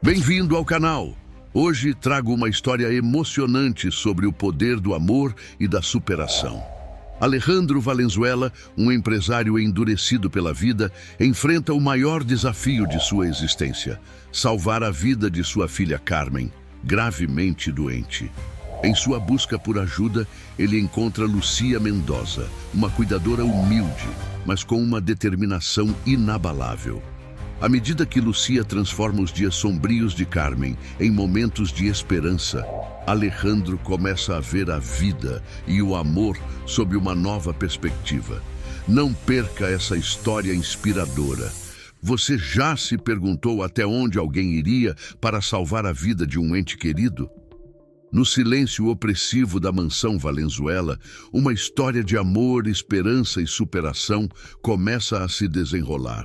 Bem-vindo ao canal! Hoje trago uma história emocionante sobre o poder do amor e da superação. Alejandro Valenzuela, um empresário endurecido pela vida, enfrenta o maior desafio de sua existência: salvar a vida de sua filha Carmen, gravemente doente. Em sua busca por ajuda, ele encontra Lucia Mendoza, uma cuidadora humilde, mas com uma determinação inabalável. À medida que Lucia transforma os dias sombrios de Carmen em momentos de esperança, Alejandro começa a ver a vida e o amor sob uma nova perspectiva. Não perca essa história inspiradora. Você já se perguntou até onde alguém iria para salvar a vida de um ente querido? No silêncio opressivo da mansão Valenzuela, uma história de amor, esperança e superação começa a se desenrolar.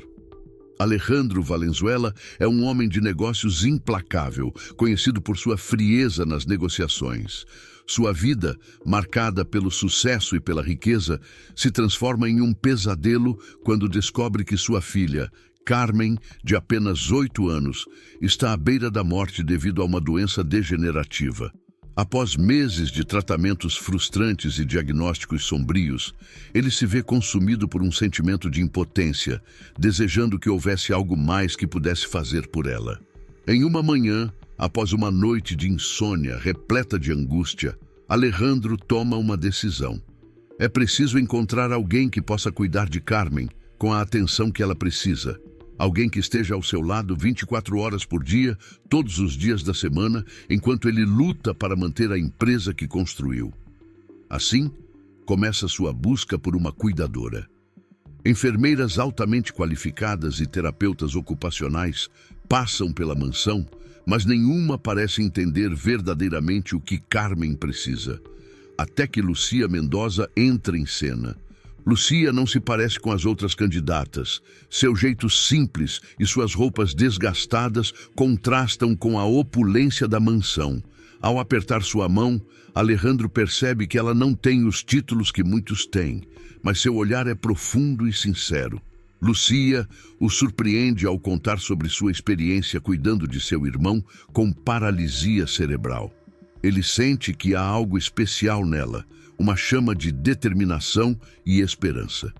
Alejandro Valenzuela é um homem de negócios implacável, conhecido por sua frieza nas negociações. Sua vida, marcada pelo sucesso e pela riqueza, se transforma em um pesadelo quando descobre que sua filha, Carmen, de apenas 8 anos, está à beira da morte devido a uma doença degenerativa. Após meses de tratamentos frustrantes e diagnósticos sombrios, ele se vê consumido por um sentimento de impotência, desejando que houvesse algo mais que pudesse fazer por ela. Em uma manhã, após uma noite de insônia repleta de angústia, Alejandro toma uma decisão. É preciso encontrar alguém que possa cuidar de Carmen com a atenção que ela precisa. Alguém que esteja ao seu lado 24 horas por dia, todos os dias da semana, enquanto ele luta para manter a empresa que construiu. Assim, começa sua busca por uma cuidadora. Enfermeiras altamente qualificadas e terapeutas ocupacionais passam pela mansão, mas nenhuma parece entender verdadeiramente o que Carmen precisa. Até que Lucia Mendoza entra em cena. Lucia não se parece com as outras candidatas. Seu jeito simples e suas roupas desgastadas contrastam com a opulência da mansão. Ao apertar sua mão, Alejandro percebe que ela não tem os títulos que muitos têm, mas seu olhar é profundo e sincero. Lucia o surpreende ao contar sobre sua experiência cuidando de seu irmão com paralisia cerebral. Ele sente que há algo especial nela, uma chama de determinação e esperança.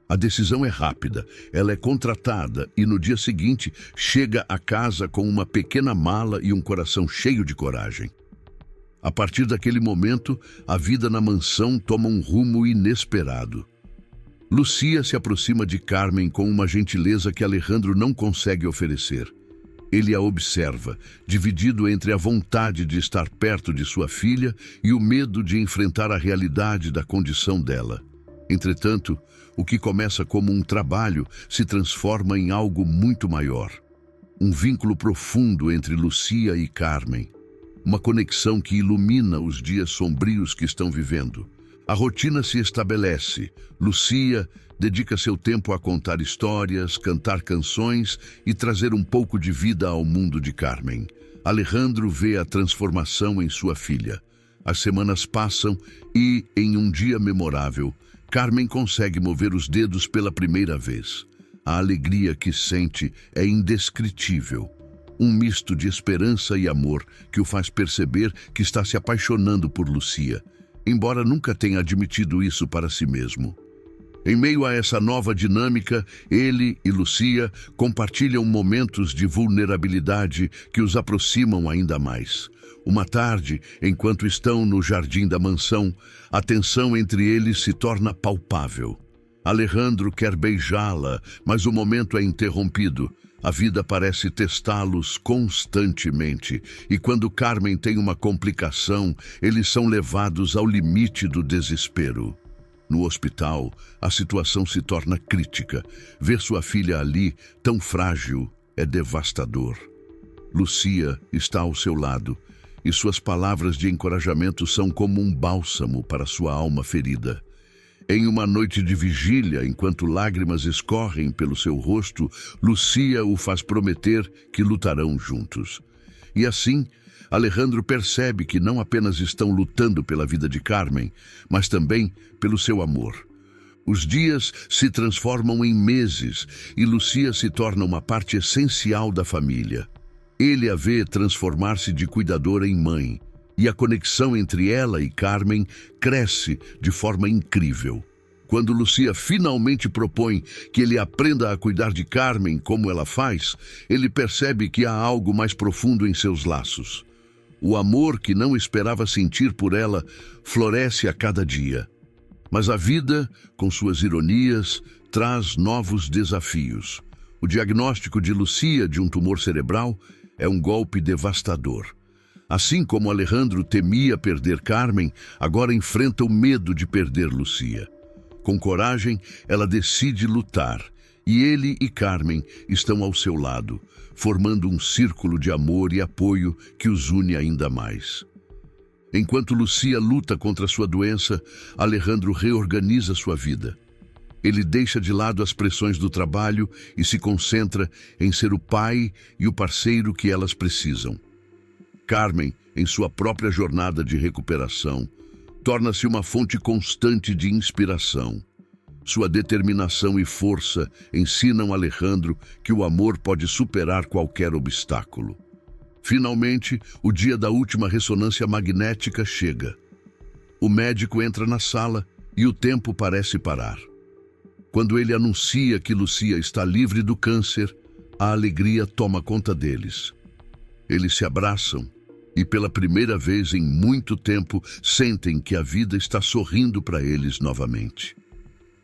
A decisão é rápida, ela é contratada e no dia seguinte chega a casa com uma pequena mala e um coração cheio de coragem. A partir daquele momento, a vida na mansão toma um rumo inesperado. Lucia se aproxima de Carmen com uma gentileza que Alejandro não consegue oferecer. Ele a observa, dividido entre a vontade de estar perto de sua filha e o medo de enfrentar a realidade da condição dela. Entretanto, o que começa como um trabalho se transforma em algo muito maior. Um vínculo profundo entre Lucia e Carmen. Uma conexão que ilumina os dias sombrios que estão vivendo. A rotina se estabelece. Lucia dedica seu tempo a contar histórias, cantar canções e trazer um pouco de vida ao mundo de Carmen. Alejandro vê a transformação em sua filha. As semanas passam e, em um dia memorável, Carmen consegue mover os dedos pela primeira vez. A alegria que sente é indescritível. Um misto de esperança e amor que o faz perceber que está se apaixonando por Lucia, embora nunca tenha admitido isso para si mesmo. Em meio a essa nova dinâmica, ele e Lucia compartilham momentos de vulnerabilidade que os aproximam ainda mais. Uma tarde, enquanto estão no jardim da mansão, a tensão entre eles se torna palpável. Alejandro quer beijá-la, mas o momento é interrompido. A vida parece testá-los constantemente, e quando Carmen tem uma complicação, eles são levados ao limite do desespero. No hospital, a situação se torna crítica. Ver sua filha ali, tão frágil, é devastador. Lucia está ao seu lado, e suas palavras de encorajamento são como um bálsamo para sua alma ferida. Em uma noite de vigília, enquanto lágrimas escorrem pelo seu rosto, Lucia o faz prometer que lutarão juntos. E assim, Alejandro percebe que não apenas estão lutando pela vida de Carmen, mas também pelo seu amor. Os dias se transformam em meses e Lucia se torna uma parte essencial da família. Ele a vê transformar-se de cuidadora em mãe, e a conexão entre ela e Carmen cresce de forma incrível. Quando Lucia finalmente propõe que ele aprenda a cuidar de Carmen como ela faz, ele percebe que há algo mais profundo em seus laços. O amor que não esperava sentir por ela floresce a cada dia. Mas a vida, com suas ironias, traz novos desafios. O diagnóstico de Lucia de um tumor cerebral é um golpe devastador. Assim como Alejandro temia perder Carmen, agora enfrenta o medo de perder Lucia. Com coragem, ela decide lutar, e ele e Carmen estão ao seu lado, formando um círculo de amor e apoio que os une ainda mais. Enquanto Lucia luta contra sua doença, Alejandro reorganiza sua vida. Ele deixa de lado as pressões do trabalho e se concentra em ser o pai e o parceiro que elas precisam. Carmen, em sua própria jornada de recuperação, torna-se uma fonte constante de inspiração. Sua determinação e força ensinam Alejandro que o amor pode superar qualquer obstáculo. Finalmente, o dia da última ressonância magnética chega. O médico entra na sala e o tempo parece parar. Quando ele anuncia que Lucia está livre do câncer, a alegria toma conta deles. Eles se abraçam e, pela primeira vez em muito tempo, sentem que a vida está sorrindo para eles novamente.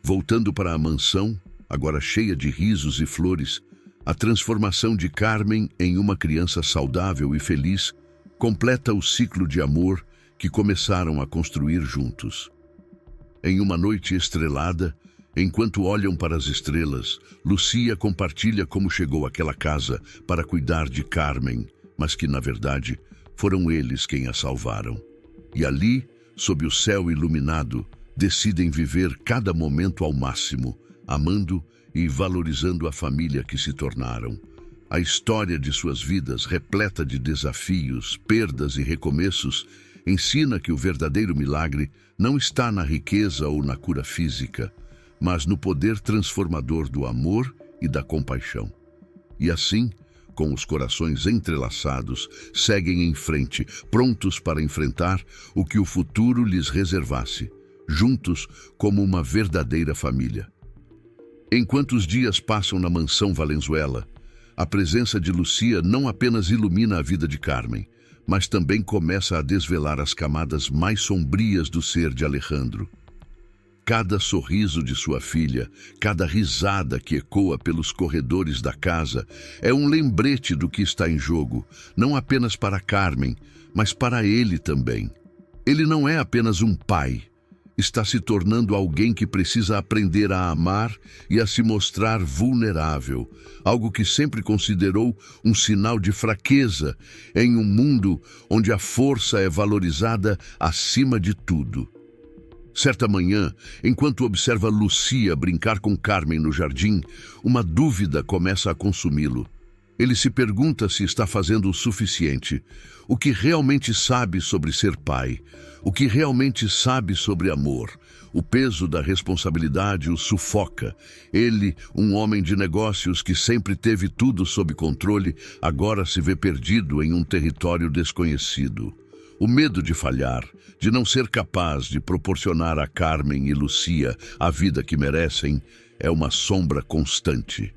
Voltando para a mansão, agora cheia de risos e flores, a transformação de Carmen em uma criança saudável e feliz completa o ciclo de amor que começaram a construir juntos. Em uma noite estrelada, enquanto olham para as estrelas, Lucia compartilha como chegou àquela casa para cuidar de Carmen, mas que, na verdade, foram eles quem a salvaram. E ali, sob o céu iluminado, decidem viver cada momento ao máximo, amando e valorizando a família que se tornaram. A história de suas vidas, repleta de desafios, perdas e recomeços, ensina que o verdadeiro milagre não está na riqueza ou na cura física, mas no poder transformador do amor e da compaixão. E assim, com os corações entrelaçados, seguem em frente, prontos para enfrentar o que o futuro lhes reservasse, juntos como uma verdadeira família. Enquanto os dias passam na mansão Valenzuela, a presença de Lucia não apenas ilumina a vida de Carmen, mas também começa a desvelar as camadas mais sombrias do ser de Alejandro. Cada sorriso de sua filha, cada risada que ecoa pelos corredores da casa, é um lembrete do que está em jogo, não apenas para Carmen, mas para ele também. Ele não é apenas um pai, está se tornando alguém que precisa aprender a amar e a se mostrar vulnerável, algo que sempre considerou um sinal de fraqueza em um mundo onde a força é valorizada acima de tudo. Certa manhã, enquanto observa Lucia brincar com Carmen no jardim, uma dúvida começa a consumi-lo. Ele se pergunta se está fazendo o suficiente, o que realmente sabe sobre ser pai, o que realmente sabe sobre amor. O peso da responsabilidade o sufoca. Ele, um homem de negócios que sempre teve tudo sob controle, agora se vê perdido em um território desconhecido. O medo de falhar, de não ser capaz de proporcionar a Carmen e Lucia a vida que merecem, é uma sombra constante.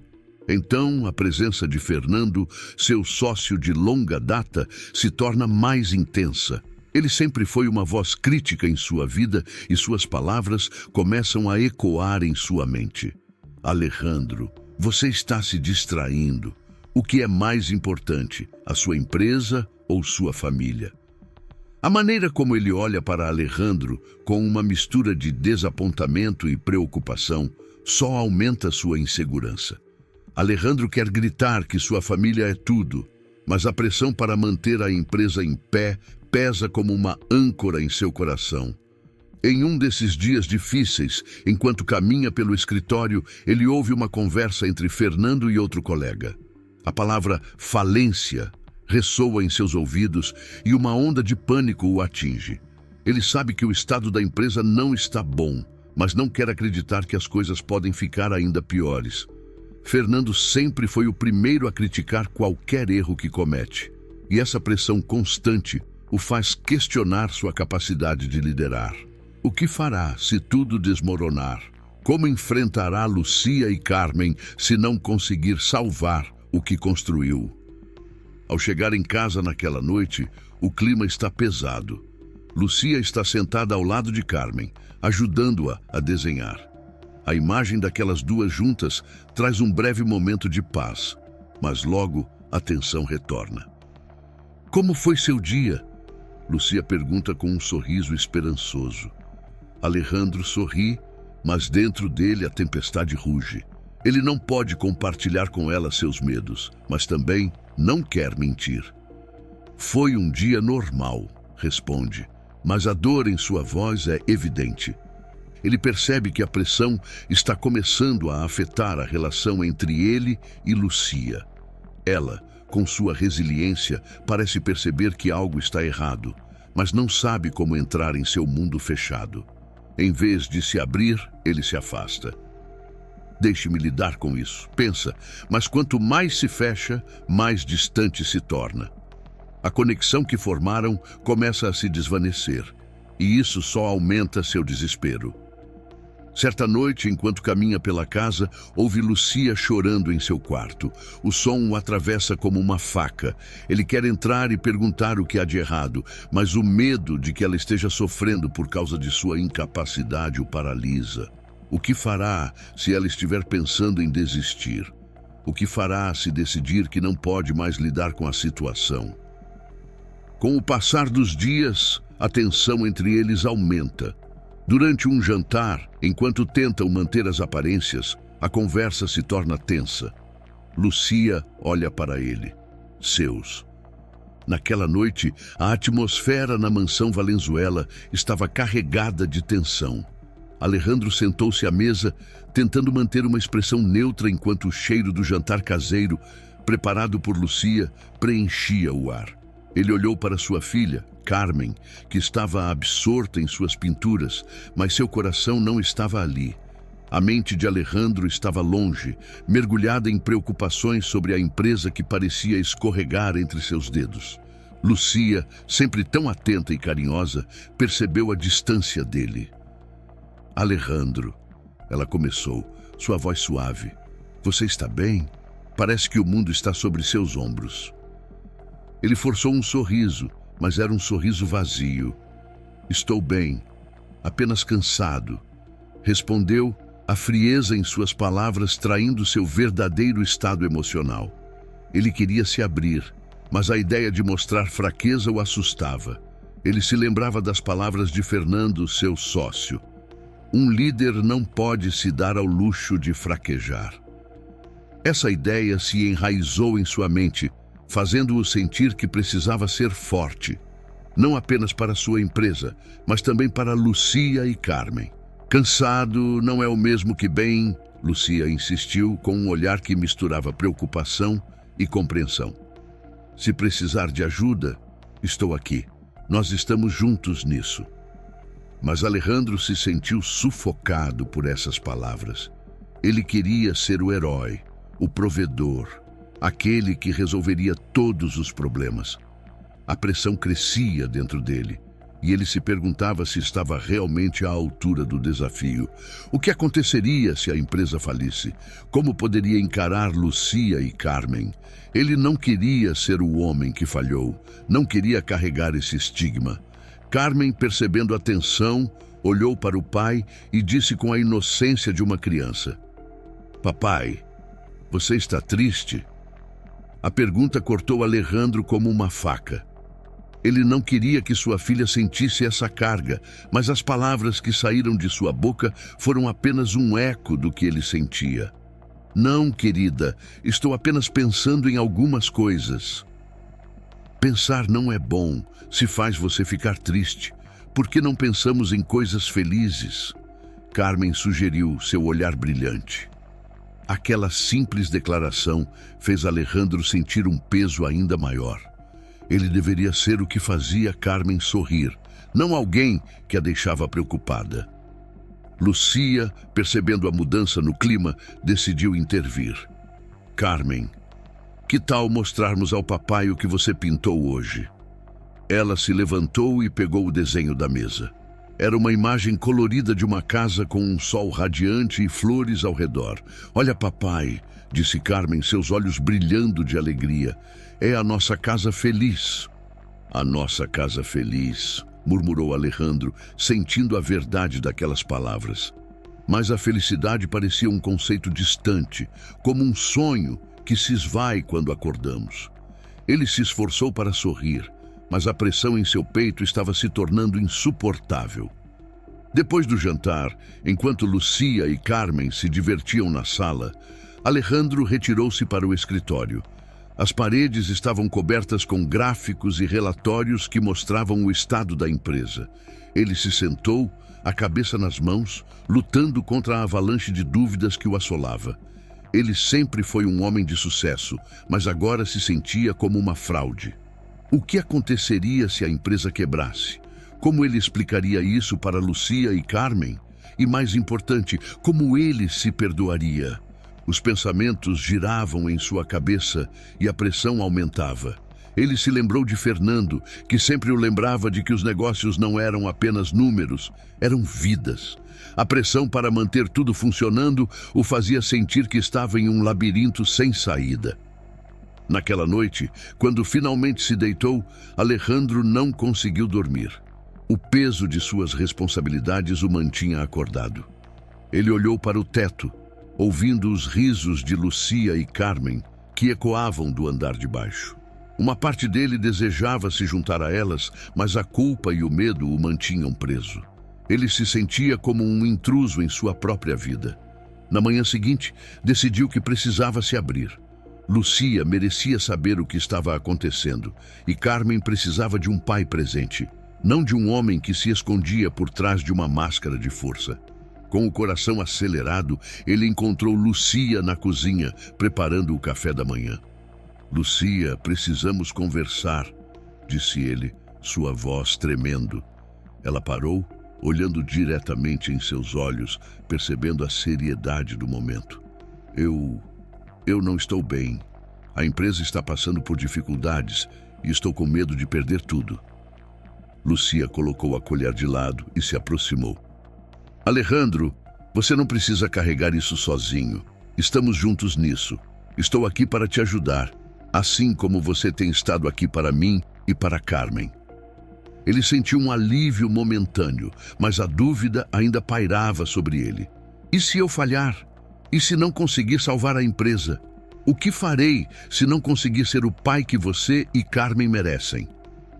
Então, a presença de Fernando, seu sócio de longa data, se torna mais intensa. Ele sempre foi uma voz crítica em sua vida e suas palavras começam a ecoar em sua mente. Alejandro, você está se distraindo. O que é mais importante, a sua empresa ou sua família? A maneira como ele olha para Alejandro, com uma mistura de desapontamento e preocupação, só aumenta sua insegurança. Alejandro quer gritar que sua família é tudo, mas a pressão para manter a empresa em pé pesa como uma âncora em seu coração. Em um desses dias difíceis, enquanto caminha pelo escritório, ele ouve uma conversa entre Fernando e outro colega. A palavra falência ressoa em seus ouvidos e uma onda de pânico o atinge. Ele sabe que o estado da empresa não está bom, mas não quer acreditar que as coisas podem ficar ainda piores. Fernando sempre foi o primeiro a criticar qualquer erro que comete, e essa pressão constante o faz questionar sua capacidade de liderar. O que fará se tudo desmoronar? Como enfrentará Lucia e Carmen se não conseguir salvar o que construiu? Ao chegar em casa naquela noite, o clima está pesado. Lucia está sentada ao lado de Carmen, ajudando-a a desenhar. A imagem daquelas duas juntas traz um breve momento de paz, mas logo a tensão retorna. Como foi seu dia? Lucia pergunta com um sorriso esperançoso. Alejandro sorri, mas dentro dele a tempestade ruge. Ele não pode compartilhar com ela seus medos, mas também não quer mentir. Foi um dia normal, responde, mas a dor em sua voz é evidente. Ele percebe que a pressão está começando a afetar a relação entre ele e Lucia. Ela, com sua resiliência, parece perceber que algo está errado, mas não sabe como entrar em seu mundo fechado. Em vez de se abrir, ele se afasta. Deixe-me lidar com isso, pensa, mas quanto mais se fecha, mais distante se torna. A conexão que formaram começa a se desvanecer, e isso só aumenta seu desespero. Certa noite, enquanto caminha pela casa, ouve Lucia chorando em seu quarto. O som o atravessa como uma faca. Ele quer entrar e perguntar o que há de errado, mas o medo de que ela esteja sofrendo por causa de sua incapacidade o paralisa. O que fará se ela estiver pensando em desistir? O que fará se decidir que não pode mais lidar com a situação? Com o passar dos dias, a tensão entre eles aumenta. Durante um jantar, enquanto tentam manter as aparências, a conversa se torna tensa. Lucia olha para ele. Seus. Naquela noite, a atmosfera na mansão Valenzuela estava carregada de tensão. Alejandro sentou-se à mesa, tentando manter uma expressão neutra enquanto o cheiro do jantar caseiro, preparado por Lucia, preenchia o ar. Ele olhou para sua filha, Carmen, que estava absorta em suas pinturas, mas seu coração não estava ali. A mente de Alejandro estava longe, mergulhada em preocupações sobre a empresa que parecia escorregar entre seus dedos. Lucia, sempre tão atenta e carinhosa, percebeu a distância dele. Alejandro, ela começou, sua voz suave. Você está bem? Parece que o mundo está sobre seus ombros. Ele forçou um sorriso, mas era um sorriso vazio. Estou bem, apenas cansado, respondeu, a frieza em suas palavras traindo seu verdadeiro estado emocional. Ele queria se abrir, mas a ideia de mostrar fraqueza o assustava. Ele se lembrava das palavras de Fernando, seu sócio. Um líder não pode se dar ao luxo de fraquejar. Essa ideia se enraizou em sua mente, fazendo-o sentir que precisava ser forte, não apenas para sua empresa, mas também para Lucia e Carmen. Cansado não é o mesmo que bem, Lucia insistiu com um olhar que misturava preocupação e compreensão. Se precisar de ajuda, estou aqui. Nós estamos juntos nisso. Mas Alejandro se sentiu sufocado por essas palavras. Ele queria ser o herói, o provedor, aquele que resolveria todos os problemas. A pressão crescia dentro dele, e ele se perguntava se estava realmente à altura do desafio. O que aconteceria se a empresa falisse? Como poderia encarar Lucia e Carmen? Ele não queria ser o homem que falhou, não queria carregar esse estigma. Carmen, percebendo a tensão, olhou para o pai e disse com a inocência de uma criança: Papai, você está triste? A pergunta cortou Alejandro como uma faca. Ele não queria que sua filha sentisse essa carga, mas as palavras que saíram de sua boca foram apenas um eco do que ele sentia. Não, querida, estou apenas pensando em algumas coisas. Pensar não é bom, se faz você ficar triste. Por que não pensamos em coisas felizes? Carmen sugeriu, seu olhar brilhante. Aquela simples declaração fez Alejandro sentir um peso ainda maior. Ele deveria ser o que fazia Carmen sorrir, não alguém que a deixava preocupada. Lucia, percebendo a mudança no clima, decidiu intervir. Carmen, que tal mostrarmos ao papai o que você pintou hoje? Ela se levantou e pegou o desenho da mesa. Era uma imagem colorida de uma casa com um sol radiante e flores ao redor. Olha, papai, disse Carmen, seus olhos brilhando de alegria. É a nossa casa feliz. A nossa casa feliz, murmurou Alejandro, sentindo a verdade daquelas palavras. Mas a felicidade parecia um conceito distante, como um sonho que se esvai quando acordamos. Ele se esforçou para sorrir, mas a pressão em seu peito estava se tornando insuportável. Depois do jantar, enquanto Lucia e Carmen se divertiam na sala, Alejandro retirou-se para o escritório. As paredes estavam cobertas com gráficos e relatórios que mostravam o estado da empresa. Ele se sentou, a cabeça nas mãos, lutando contra a avalanche de dúvidas que o assolava. Ele sempre foi um homem de sucesso, mas agora se sentia como uma fraude. O que aconteceria se a empresa quebrasse? Como ele explicaria isso para Lucia e Carmen? E mais importante, como ele se perdoaria? Os pensamentos giravam em sua cabeça e a pressão aumentava. Ele se lembrou de Fernando, que sempre o lembrava de que os negócios não eram apenas números, eram vidas. A pressão para manter tudo funcionando o fazia sentir que estava em um labirinto sem saída. Naquela noite, quando finalmente se deitou, Alejandro não conseguiu dormir. O peso de suas responsabilidades o mantinha acordado. Ele olhou para o teto, ouvindo os risos de Lucia e Carmen, que ecoavam do andar de baixo. Uma parte dele desejava se juntar a elas, mas a culpa e o medo o mantinham preso. Ele se sentia como um intruso em sua própria vida. Na manhã seguinte, decidiu que precisava se abrir. Lucia merecia saber o que estava acontecendo, e Carmen precisava de um pai presente, não de um homem que se escondia por trás de uma máscara de força. Com o coração acelerado, ele encontrou Lucia na cozinha, preparando o café da manhã. Lucia, precisamos conversar, disse ele, sua voz tremendo. Ela parou, olhando diretamente em seus olhos, percebendo a seriedade do momento. Eu não estou bem. A empresa está passando por dificuldades e estou com medo de perder tudo. Lucia colocou a colher de lado e se aproximou. Alejandro, você não precisa carregar isso sozinho. Estamos juntos nisso. Estou aqui para te ajudar, assim como você tem estado aqui para mim e para Carmen. Ele sentiu um alívio momentâneo, mas a dúvida ainda pairava sobre ele. E se eu falhar? E se não conseguir salvar a empresa? O que farei se não conseguir ser o pai que você e Carmen merecem?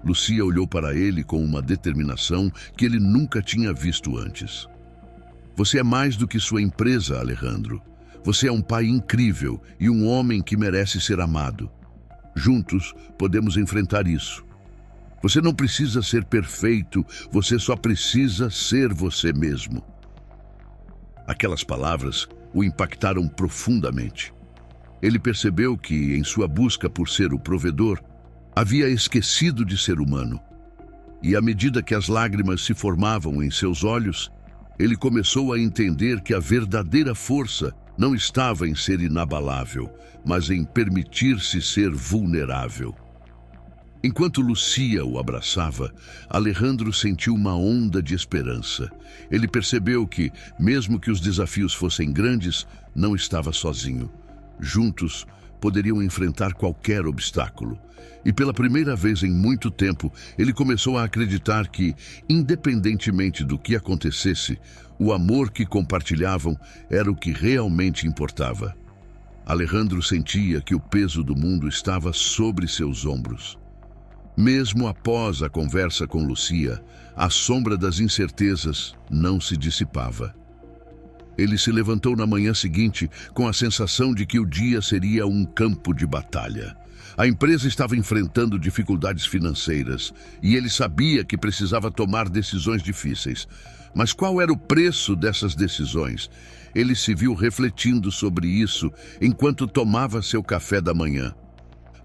Lucia olhou para ele com uma determinação que ele nunca tinha visto antes. Você é mais do que sua empresa, Alejandro. Você é um pai incrível e um homem que merece ser amado. Juntos, podemos enfrentar isso. Você não precisa ser perfeito, você só precisa ser você mesmo. Aquelas palavras o impactaram profundamente. Ele percebeu que, em sua busca por ser o provedor, havia esquecido de ser humano. E à medida que as lágrimas se formavam em seus olhos, ele começou a entender que a verdadeira força não estava em ser inabalável, mas em permitir-se ser vulnerável. Enquanto Lucia o abraçava, Alejandro sentiu uma onda de esperança. Ele percebeu que, mesmo que os desafios fossem grandes, não estava sozinho. Juntos, poderiam enfrentar qualquer obstáculo. E pela primeira vez em muito tempo, ele começou a acreditar que, independentemente do que acontecesse, o amor que compartilhavam era o que realmente importava. Alejandro sentia que o peso do mundo estava sobre seus ombros. Mesmo após a conversa com Lucia, a sombra das incertezas não se dissipava. Ele se levantou na manhã seguinte com a sensação de que o dia seria um campo de batalha. A empresa estava enfrentando dificuldades financeiras e ele sabia que precisava tomar decisões difíceis. Mas qual era o preço dessas decisões? Ele se viu refletindo sobre isso enquanto tomava seu café da manhã.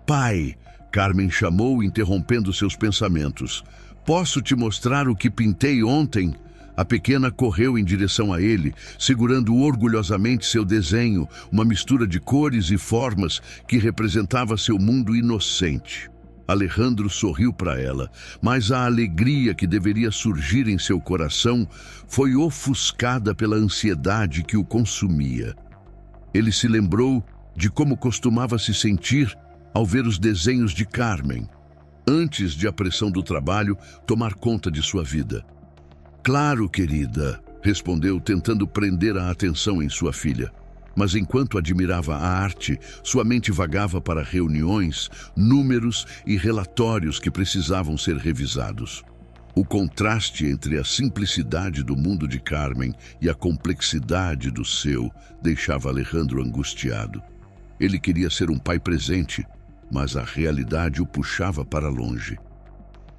Pai, Carmen chamou, interrompendo seus pensamentos. Posso te mostrar o que pintei ontem? A pequena correu em direção a ele, segurando orgulhosamente seu desenho, uma mistura de cores e formas que representava seu mundo inocente. Alejandro sorriu para ela, mas a alegria que deveria surgir em seu coração foi ofuscada pela ansiedade que o consumia. Ele se lembrou de como costumava se sentir ao ver os desenhos de Carmen, antes de a pressão do trabalho tomar conta de sua vida. "Claro, querida", respondeu, tentando prender a atenção em sua filha. Mas enquanto admirava a arte, sua mente vagava para reuniões, números e relatórios que precisavam ser revisados. O contraste entre a simplicidade do mundo de Carmen e a complexidade do seu deixava Alejandro angustiado. Ele queria ser um pai presente, mas a realidade o puxava para longe.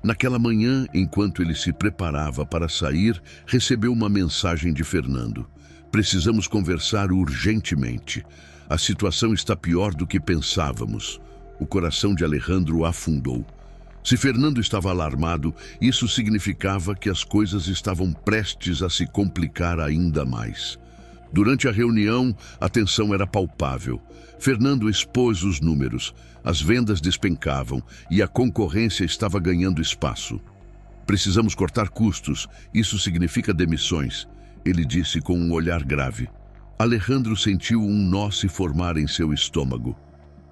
Naquela manhã, enquanto ele se preparava para sair, recebeu uma mensagem de Fernando. "Precisamos conversar urgentemente. A situação está pior do que pensávamos." O coração de Alejandro afundou. Se Fernando estava alarmado, isso significava que as coisas estavam prestes a se complicar ainda mais. Durante a reunião, a tensão era palpável. Fernando expôs os números, as vendas despencavam e a concorrência estava ganhando espaço. "Precisamos cortar custos, isso significa demissões", ele disse com um olhar grave. Alejandro sentiu um nó se formar em seu estômago.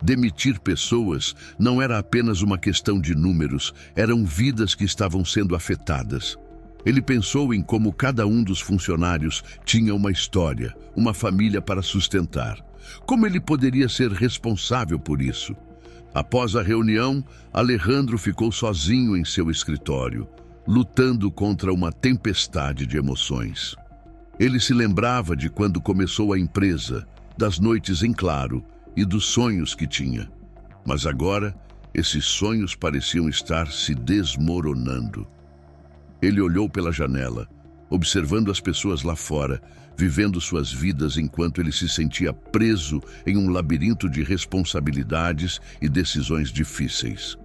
Demitir pessoas não era apenas uma questão de números, eram vidas que estavam sendo afetadas. Ele pensou em como cada um dos funcionários tinha uma história, uma família para sustentar. Como ele poderia ser responsável por isso? Após a reunião, Alejandro ficou sozinho em seu escritório, lutando contra uma tempestade de emoções. Ele se lembrava de quando começou a empresa, das noites em claro e dos sonhos que tinha. Mas agora, esses sonhos pareciam estar se desmoronando. Ele olhou pela janela, observando as pessoas lá fora, vivendo suas vidas enquanto ele se sentia preso em um labirinto de responsabilidades e decisões difíceis.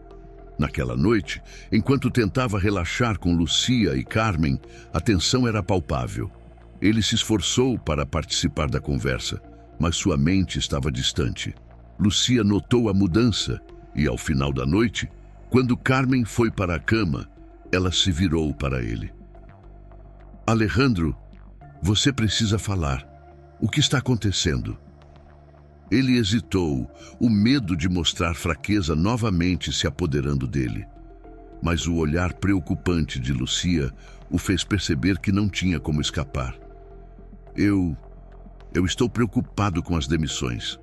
Naquela noite, enquanto tentava relaxar com Lucia e Carmen, a tensão era palpável. Ele se esforçou para participar da conversa, mas sua mente estava distante. Lucia notou a mudança e, ao final da noite, quando Carmen foi para a cama, ela se virou para ele. "Alejandro, você precisa falar. O que está acontecendo?" Ele hesitou, o medo de mostrar fraqueza novamente se apoderando dele. Mas o olhar preocupante de Lucia o fez perceber que não tinha como escapar. Eu estou preocupado com as demissões.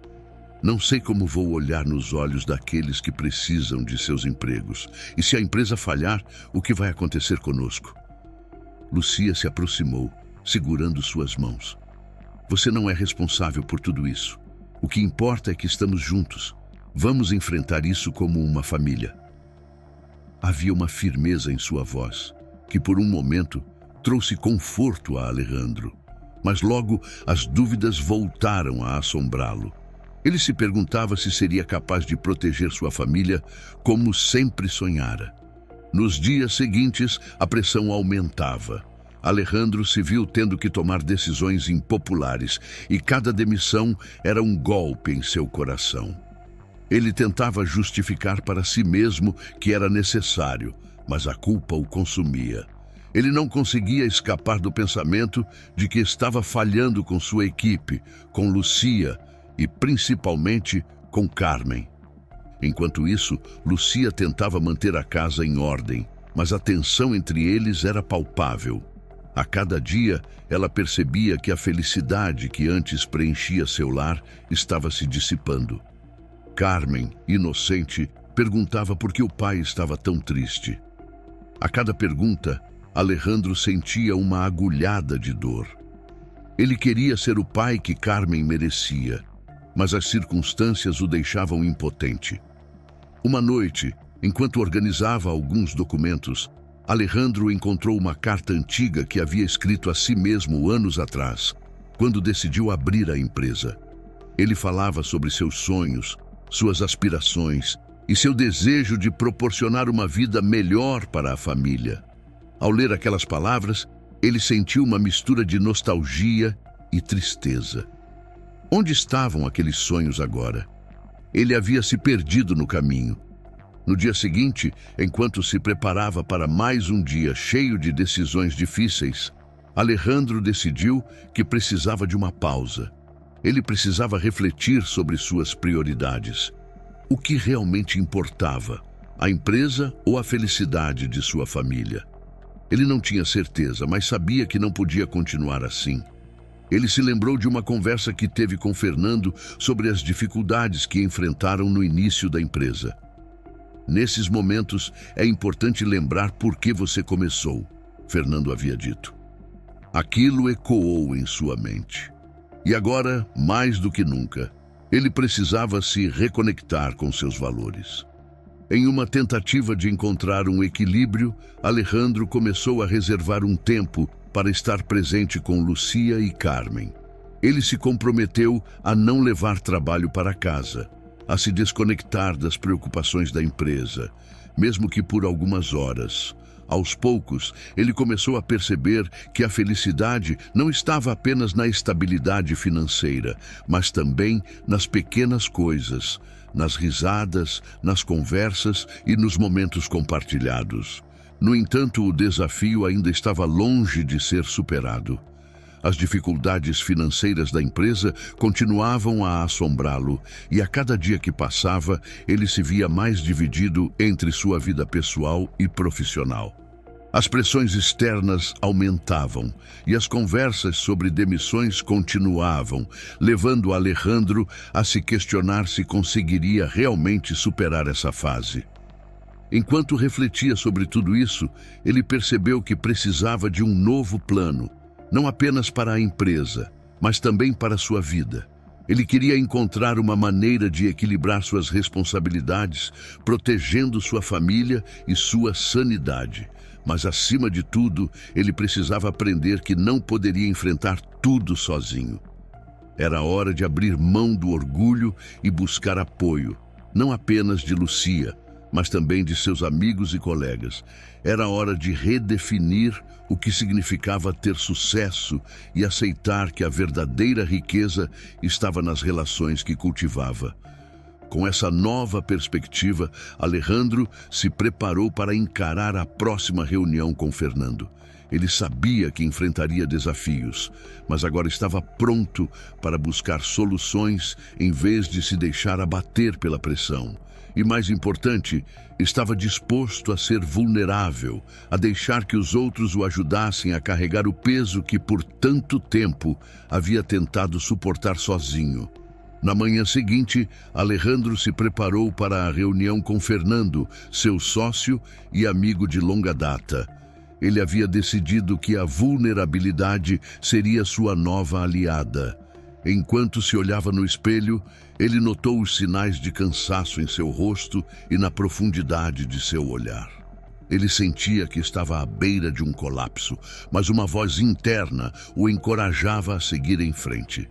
Não sei como vou olhar nos olhos daqueles que precisam de seus empregos. E se a empresa falhar, o que vai acontecer conosco?" Lucia se aproximou, segurando suas mãos. "Você não é responsável por tudo isso. O que importa é que estamos juntos. Vamos enfrentar isso como uma família." Havia uma firmeza em sua voz, que por um momento trouxe conforto a Alejandro. Mas logo as dúvidas voltaram a assombrá-lo. Ele se perguntava se seria capaz de proteger sua família como sempre sonhara. Nos dias seguintes, a pressão aumentava. Alejandro se viu tendo que tomar decisões impopulares e cada demissão era um golpe em seu coração. Ele tentava justificar para si mesmo que era necessário, mas a culpa o consumia. Ele não conseguia escapar do pensamento de que estava falhando com sua equipe, com Lucia e principalmente com Carmen. Enquanto isso, Lucia tentava manter a casa em ordem, mas a tensão entre eles era palpável. A cada dia, ela percebia que a felicidade que antes preenchia seu lar estava se dissipando. Carmen, inocente, perguntava por que o pai estava tão triste. A cada pergunta, Alejandro sentia uma agulhada de dor. Ele queria ser o pai que Carmen merecia, mas as circunstâncias o deixavam impotente. Uma noite, enquanto organizava alguns documentos, Alejandro encontrou uma carta antiga que havia escrito a si mesmo anos atrás, quando decidiu abrir a empresa. Ele falava sobre seus sonhos, suas aspirações e seu desejo de proporcionar uma vida melhor para a família. Ao ler aquelas palavras, Ele sentiu uma mistura de nostalgia e tristeza. Onde estavam aqueles sonhos agora? Ele havia se perdido no caminho. No dia seguinte, enquanto se preparava para mais um dia cheio de decisões difíceis, Alejandro decidiu que precisava de uma pausa. Ele precisava refletir sobre suas prioridades. O que realmente importava? A empresa ou a felicidade de sua família? Ele não tinha certeza, mas sabia que não podia continuar assim. Ele se lembrou de uma conversa que teve com Fernando sobre as dificuldades que enfrentaram no início da empresa. Nesses momentos, é importante lembrar por que você começou, Fernando havia dito. Aquilo ecoou em sua mente. E agora, mais do que nunca, ele precisava se reconectar com seus valores. Em uma tentativa de encontrar um equilíbrio, Alejandro começou a reservar um tempo para estar presente com Lucia e Carmen. Ele se comprometeu a não levar trabalho para casa, a se desconectar das preocupações da empresa, mesmo que por algumas horas. Aos poucos, ele começou a perceber que a felicidade não estava apenas na estabilidade financeira, mas também nas pequenas coisas, nas risadas, nas conversas e nos momentos compartilhados. No entanto, o desafio ainda estava longe de ser superado. As dificuldades financeiras da empresa continuavam a assombrá-lo, e a cada dia que passava, ele se via mais dividido entre sua vida pessoal e profissional. As pressões externas aumentavam e as conversas sobre demissões continuavam, levando Alejandro a se questionar se conseguiria realmente superar essa fase. Enquanto refletia sobre tudo isso, ele percebeu que precisava de um novo plano, não apenas para a empresa, mas também para sua vida. Ele queria encontrar uma maneira de equilibrar suas responsabilidades, protegendo sua família e sua sanidade. Mas, acima de tudo, ele precisava aprender que não poderia enfrentar tudo sozinho. Era hora de abrir mão do orgulho e buscar apoio, não apenas de Lucia, mas também de seus amigos e colegas. Era hora de redefinir o que significava ter sucesso e aceitar que a verdadeira riqueza estava nas relações que cultivava. Com essa nova perspectiva, Alejandro se preparou para encarar a próxima reunião com Fernando. Ele sabia que enfrentaria desafios, mas agora estava pronto para buscar soluções em vez de se deixar abater pela pressão. E mais importante, estava disposto a ser vulnerável, a deixar que os outros o ajudassem a carregar o peso que por tanto tempo havia tentado suportar sozinho. Na manhã seguinte, Alejandro se preparou para a reunião com Fernando, seu sócio e amigo de longa data. Ele havia decidido que a vulnerabilidade seria sua nova aliada. Enquanto se olhava no espelho, ele notou os sinais de cansaço em seu rosto e na profundidade de seu olhar. Ele sentia que estava à beira de um colapso, mas uma voz interna o encorajava a seguir em frente.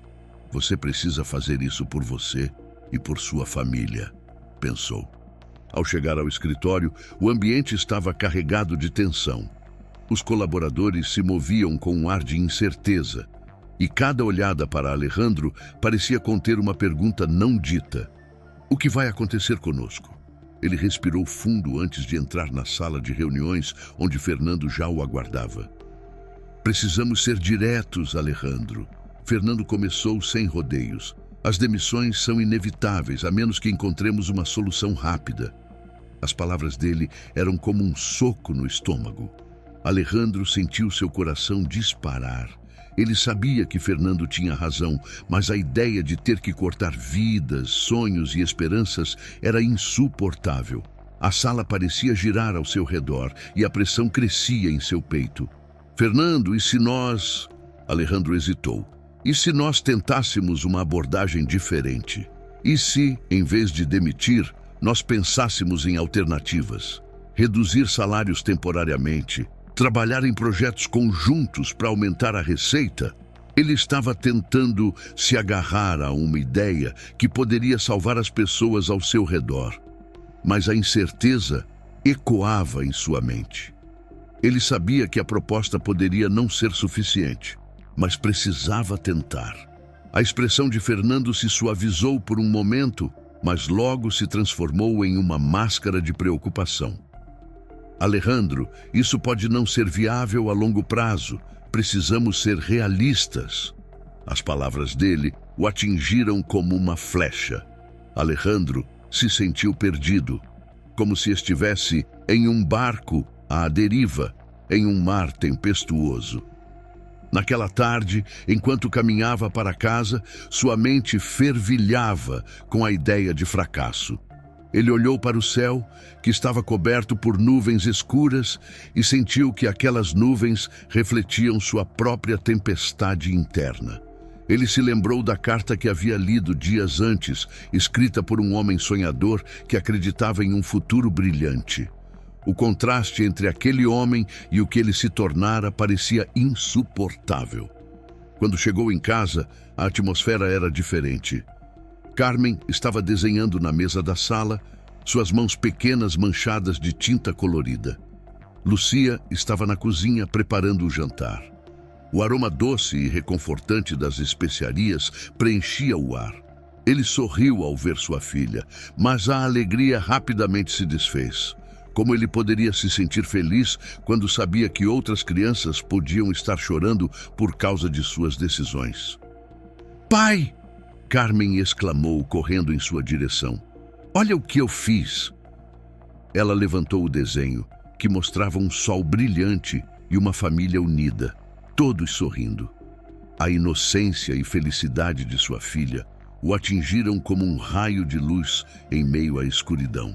Você precisa fazer isso por você e por sua família, pensou. Ao chegar ao escritório, o ambiente estava carregado de tensão. Os colaboradores se moviam com um ar de incerteza, e cada olhada para Alejandro parecia conter uma pergunta não dita. O que vai acontecer conosco? Ele respirou fundo antes de entrar na sala de reuniões, onde Fernando já o aguardava. Precisamos ser diretos, Alejandro. Fernando começou sem rodeios. As demissões são inevitáveis, a menos que encontremos uma solução rápida. As palavras dele eram como um soco no estômago. Alejandro sentiu seu coração disparar. Ele sabia que Fernando tinha razão, mas a ideia de ter que cortar vidas, sonhos e esperanças era insuportável. A sala parecia girar ao seu redor e a pressão crescia em seu peito. Fernando, e se nós... Alejandro hesitou. E se nós tentássemos uma abordagem diferente? E se, em vez de demitir, nós pensássemos em alternativas? Reduzir salários temporariamente? Trabalhar em projetos conjuntos para aumentar a receita? Ele estava tentando se agarrar a uma ideia que poderia salvar as pessoas ao seu redor. Mas a incerteza ecoava em sua mente. Ele sabia que a proposta poderia não ser suficiente, mas precisava tentar. A expressão de Fernando se suavizou por um momento, mas logo se transformou em uma máscara de preocupação. Alejandro, isso pode não ser viável a longo prazo. Precisamos ser realistas. As palavras dele o atingiram como uma flecha. Alejandro se sentiu perdido, como se estivesse em um barco à deriva, em um mar tempestuoso. Naquela tarde, enquanto caminhava para casa, sua mente fervilhava com a ideia de fracasso. Ele olhou para o céu, que estava coberto por nuvens escuras, e sentiu que aquelas nuvens refletiam sua própria tempestade interna. Ele se lembrou da carta que havia lido dias antes, escrita por um homem sonhador que acreditava em um futuro brilhante. O contraste entre aquele homem e o que ele se tornara parecia insuportável. Quando chegou em casa, a atmosfera era diferente. Carmen estava desenhando na mesa da sala, suas mãos pequenas manchadas de tinta colorida. Lucia estava na cozinha preparando o jantar. O aroma doce e reconfortante das especiarias preenchia o ar. Ele sorriu ao ver sua filha, mas a alegria rapidamente se desfez. Como ele poderia se sentir feliz quando sabia que outras crianças podiam estar chorando por causa de suas decisões? "Pai!" Carmen exclamou, correndo em sua direção. "Olha o que eu fiz!" Ela levantou o desenho, que mostrava um sol brilhante e uma família unida, todos sorrindo. A inocência e felicidade de sua filha o atingiram como um raio de luz em meio à escuridão.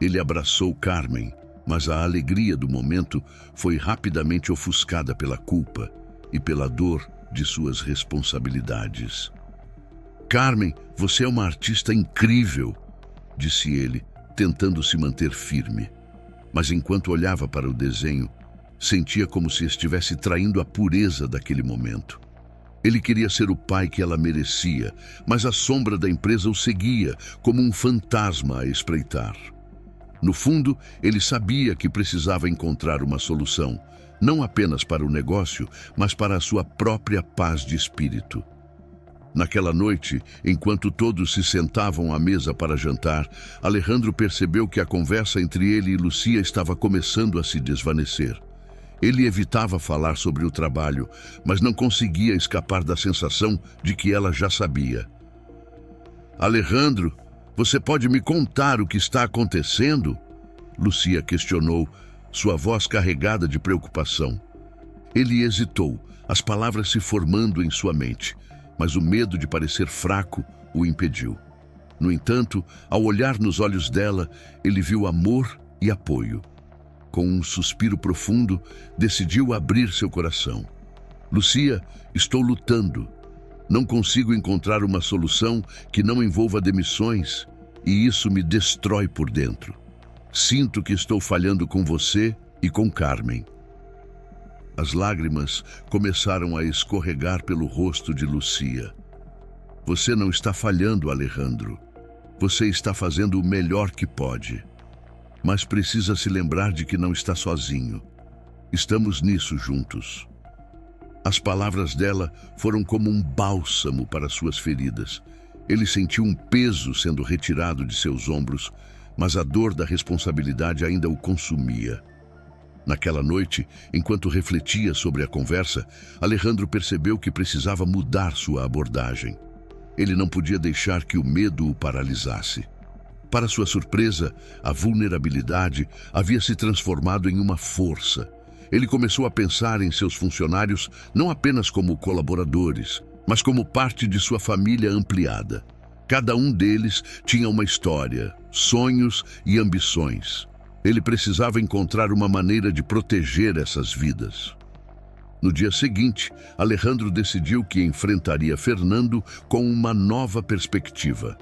Ele abraçou Carmen, mas a alegria do momento foi rapidamente ofuscada pela culpa e pela dor de suas responsabilidades. "Carmen, você é uma artista incrível", disse ele, tentando se manter firme. Mas enquanto olhava para o desenho, sentia como se estivesse traindo a pureza daquele momento. Ele queria ser o pai que ela merecia, mas a sombra da empresa o seguia, como um fantasma a espreitar. No fundo, ele sabia que precisava encontrar uma solução, não apenas para o negócio, mas para a sua própria paz de espírito. Naquela noite, enquanto todos se sentavam à mesa para jantar, Alejandro percebeu que a conversa entre ele e Lucia estava começando a se desvanecer. Ele evitava falar sobre o trabalho, mas não conseguia escapar da sensação de que ela já sabia. "Alejandro, você pode me contar o que está acontecendo?" Lucia questionou, sua voz carregada de preocupação. Ele hesitou, as palavras se formando em sua mente, mas o medo de parecer fraco o impediu. No entanto, ao olhar nos olhos dela, ele viu amor e apoio. Com um suspiro profundo, decidiu abrir seu coração. "Lucia, estou lutando. Não consigo encontrar uma solução que não envolva demissões, e isso me destrói por dentro. Sinto que estou falhando com você e com Carmen." As lágrimas começaram a escorregar pelo rosto de Lucia. "Você não está falhando, Alejandro. Você está fazendo o melhor que pode. Mas precisa se lembrar de que não está sozinho. Estamos nisso juntos." As palavras dela foram como um bálsamo para suas feridas. Ele sentiu um peso sendo retirado de seus ombros, mas a dor da responsabilidade ainda o consumia. Naquela noite, enquanto refletia sobre a conversa, Alejandro percebeu que precisava mudar sua abordagem. Ele não podia deixar que o medo o paralisasse. Para sua surpresa, a vulnerabilidade havia se transformado em uma força. Ele começou a pensar em seus funcionários não apenas como colaboradores, mas como parte de sua família ampliada. Cada um deles tinha uma história, sonhos e ambições. Ele precisava encontrar uma maneira de proteger essas vidas. No dia seguinte, Alejandro decidiu que enfrentaria Fernando com uma nova perspectiva.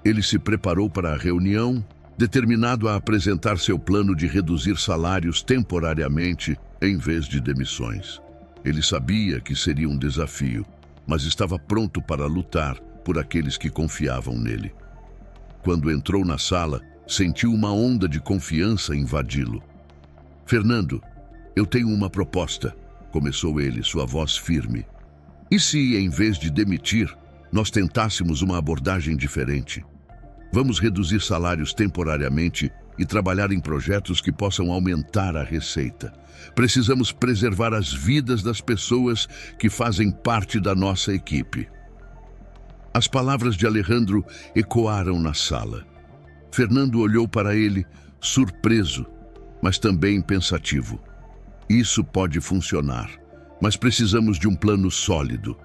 Ele se preparou para a reunião, determinado a apresentar seu plano de reduzir salários temporariamente em vez de demissões. Ele sabia que seria um desafio, mas estava pronto para lutar por aqueles que confiavam nele. Quando entrou na sala, sentiu uma onda de confiança invadi-lo. "Fernando, Eu tenho uma proposta, começou ele, sua voz firme. E se, em vez de demitir, nós tentássemos uma abordagem diferente? Vamos reduzir salários temporariamente e trabalhar em projetos que possam aumentar a receita. Precisamos preservar as vidas das pessoas que fazem parte da nossa equipe. As palavras de Alejandro ecoaram na sala. Fernando olhou para ele, surpreso, mas também pensativo. Isso pode funcionar, mas precisamos de um plano sólido.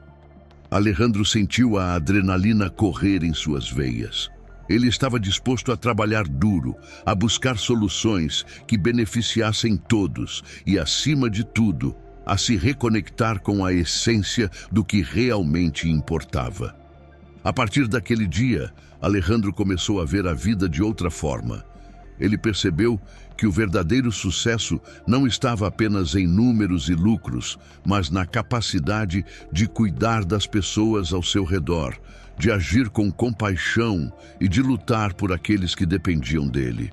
Alejandro sentiu a adrenalina correr em suas veias. Ele estava disposto a trabalhar duro, a buscar soluções que beneficiassem todos e, acima de tudo, a se reconectar com a essência do que realmente importava. A partir daquele dia, Alejandro começou a ver a vida de outra forma. Ele percebeu que o verdadeiro sucesso não estava apenas em números e lucros, mas na capacidade de cuidar das pessoas ao seu redor, de agir com compaixão e de lutar por aqueles que dependiam dele.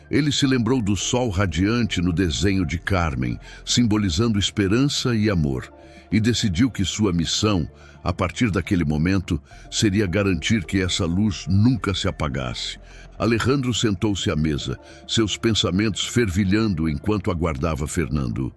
Ele se lembrou do sol radiante no desenho de Carmen, simbolizando esperança e amor, e decidiu que sua missão, a partir daquele momento, seria garantir que essa luz nunca se apagasse. Alejandro sentou-se à mesa, seus pensamentos fervilhando enquanto aguardava Fernando.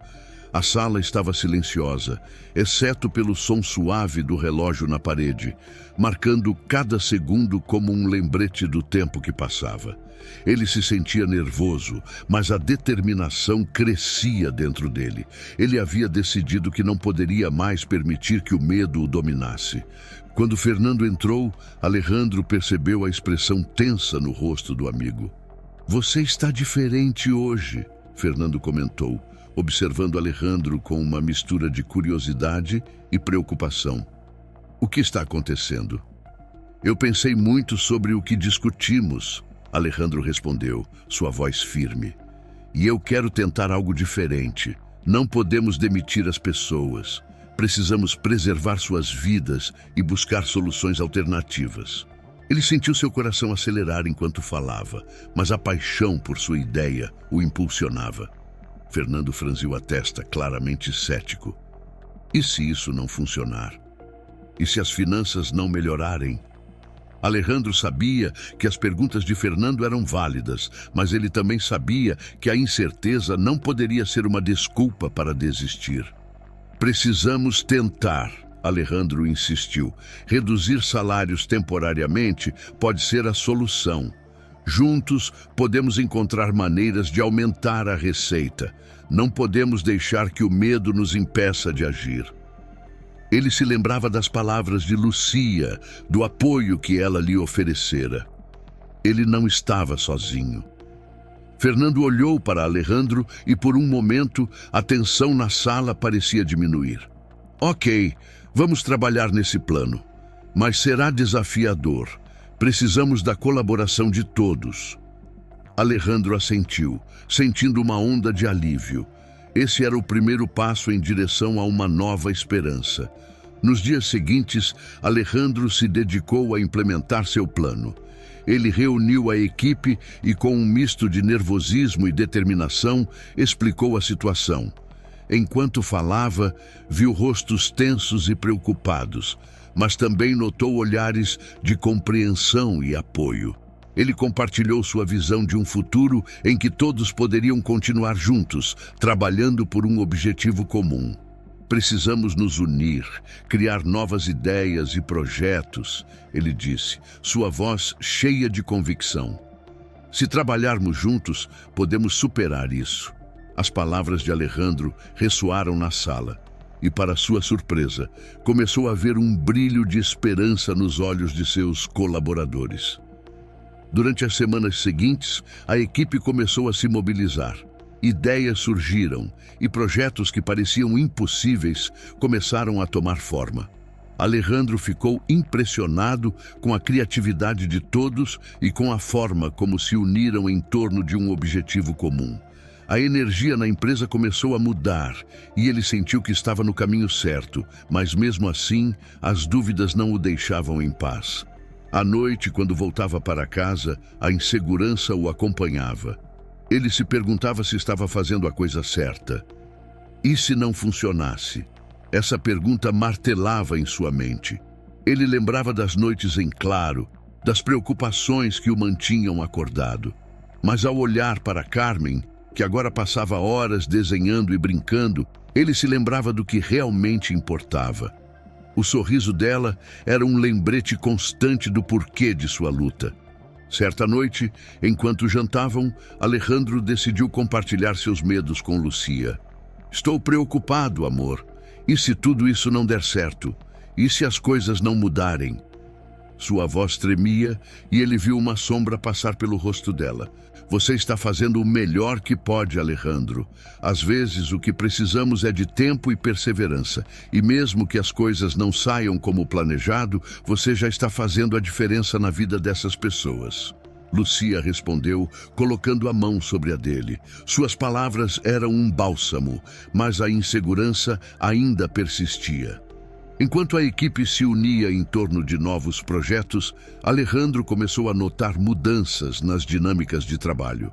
A sala estava silenciosa, exceto pelo som suave do relógio na parede, marcando cada segundo como um lembrete do tempo que passava. Ele se sentia nervoso, mas a determinação crescia dentro dele. Ele havia decidido que não poderia mais permitir que o medo o dominasse. Quando Fernando entrou, Alejandro percebeu a expressão tensa no rosto do amigo. "Você está diferente hoje", Fernando comentou, observando Alejandro com uma mistura de curiosidade e preocupação. "O que está acontecendo?" "Eu pensei muito sobre o que discutimos", Alejandro respondeu, sua voz firme. "E eu quero tentar algo diferente. Não podemos demitir as pessoas. Precisamos preservar suas vidas e buscar soluções alternativas." Ele sentiu seu coração acelerar enquanto falava, mas a paixão por sua ideia o impulsionava. Fernando franziu a testa, claramente cético. E se isso não funcionar? E se as finanças não melhorarem? Alejandro sabia que as perguntas de Fernando eram válidas, mas ele também sabia que a incerteza não poderia ser uma desculpa para desistir. "Precisamos tentar", Alejandro insistiu. "Reduzir salários temporariamente pode ser a solução. Juntos, podemos encontrar maneiras de aumentar a receita. Não podemos deixar que o medo nos impeça de agir." Ele se lembrava das palavras de Lucia, do apoio que ela lhe oferecera. Ele não estava sozinho. Fernando olhou para Alejandro e, por um momento, a tensão na sala parecia diminuir. "Ok, vamos trabalhar nesse plano. Mas será desafiador. Precisamos da colaboração de todos." Alejandro assentiu, sentindo uma onda de alívio. Esse era o primeiro passo em direção a uma nova esperança. Nos dias seguintes, Alejandro se dedicou a implementar seu plano. Ele reuniu a equipe e, com um misto de nervosismo e determinação, explicou a situação. Enquanto falava, viu rostos tensos e preocupados, mas também notou olhares de compreensão e apoio. Ele compartilhou sua visão de um futuro em que todos poderiam continuar juntos, trabalhando por um objetivo comum. "Precisamos nos unir, criar novas ideias e projetos", ele disse, sua voz cheia de convicção. "Se trabalharmos juntos, podemos superar isso." As palavras de Alejandro ressoaram na sala e, para sua surpresa, começou a ver um brilho de esperança nos olhos de seus colaboradores. Durante as semanas seguintes, a equipe começou a se mobilizar. Ideias surgiram e projetos que pareciam impossíveis começaram a tomar forma. Alejandro ficou impressionado com a criatividade de todos e com a forma como se uniram em torno de um objetivo comum. A energia na empresa começou a mudar e ele sentiu que estava no caminho certo, mas mesmo assim, as dúvidas não o deixavam em paz. À noite, quando voltava para casa, a insegurança o acompanhava. Ele se perguntava se estava fazendo a coisa certa. E se não funcionasse? Essa pergunta martelava em sua mente. Ele lembrava das noites em claro, das preocupações que o mantinham acordado. Mas ao olhar para Carmen, que agora passava horas desenhando e brincando, ele se lembrava do que realmente importava. O sorriso dela era um lembrete constante do porquê de sua luta. Certa noite, enquanto jantavam, Alejandro decidiu compartilhar seus medos com Lucia. "Estou preocupado, amor. E se tudo isso não der certo? E se as coisas não mudarem?" Sua voz tremia e ele viu uma sombra passar pelo rosto dela. "Você está fazendo o melhor que pode, Alejandro. Às vezes o que precisamos é de tempo e perseverança. E mesmo que as coisas não saiam como planejado, você já está fazendo a diferença na vida dessas pessoas." Lucia respondeu, colocando a mão sobre a dele. Suas palavras eram um bálsamo, mas a insegurança ainda persistia. Enquanto a equipe se unia em torno de novos projetos, Alejandro começou a notar mudanças nas dinâmicas de trabalho.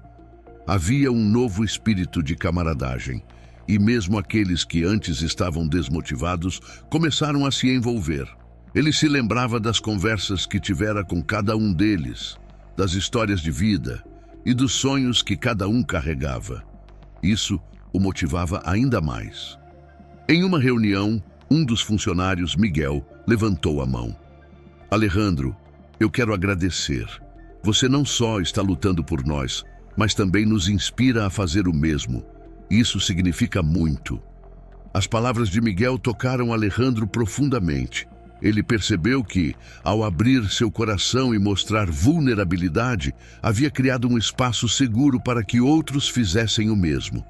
Havia um novo espírito de camaradagem, e mesmo aqueles que antes estavam desmotivados começaram a se envolver. Ele se lembrava das conversas que tivera com cada um deles, das histórias de vida e dos sonhos que cada um carregava. Isso o motivava ainda mais. Em uma reunião, um dos funcionários, Miguel, levantou a mão. "Alejandro, eu quero agradecer. Você não só está lutando por nós, mas também nos inspira a fazer o mesmo. Isso significa muito." As palavras de Miguel tocaram Alejandro profundamente. Ele percebeu que, ao abrir seu coração e mostrar vulnerabilidade, havia criado um espaço seguro para que outros fizessem o mesmo.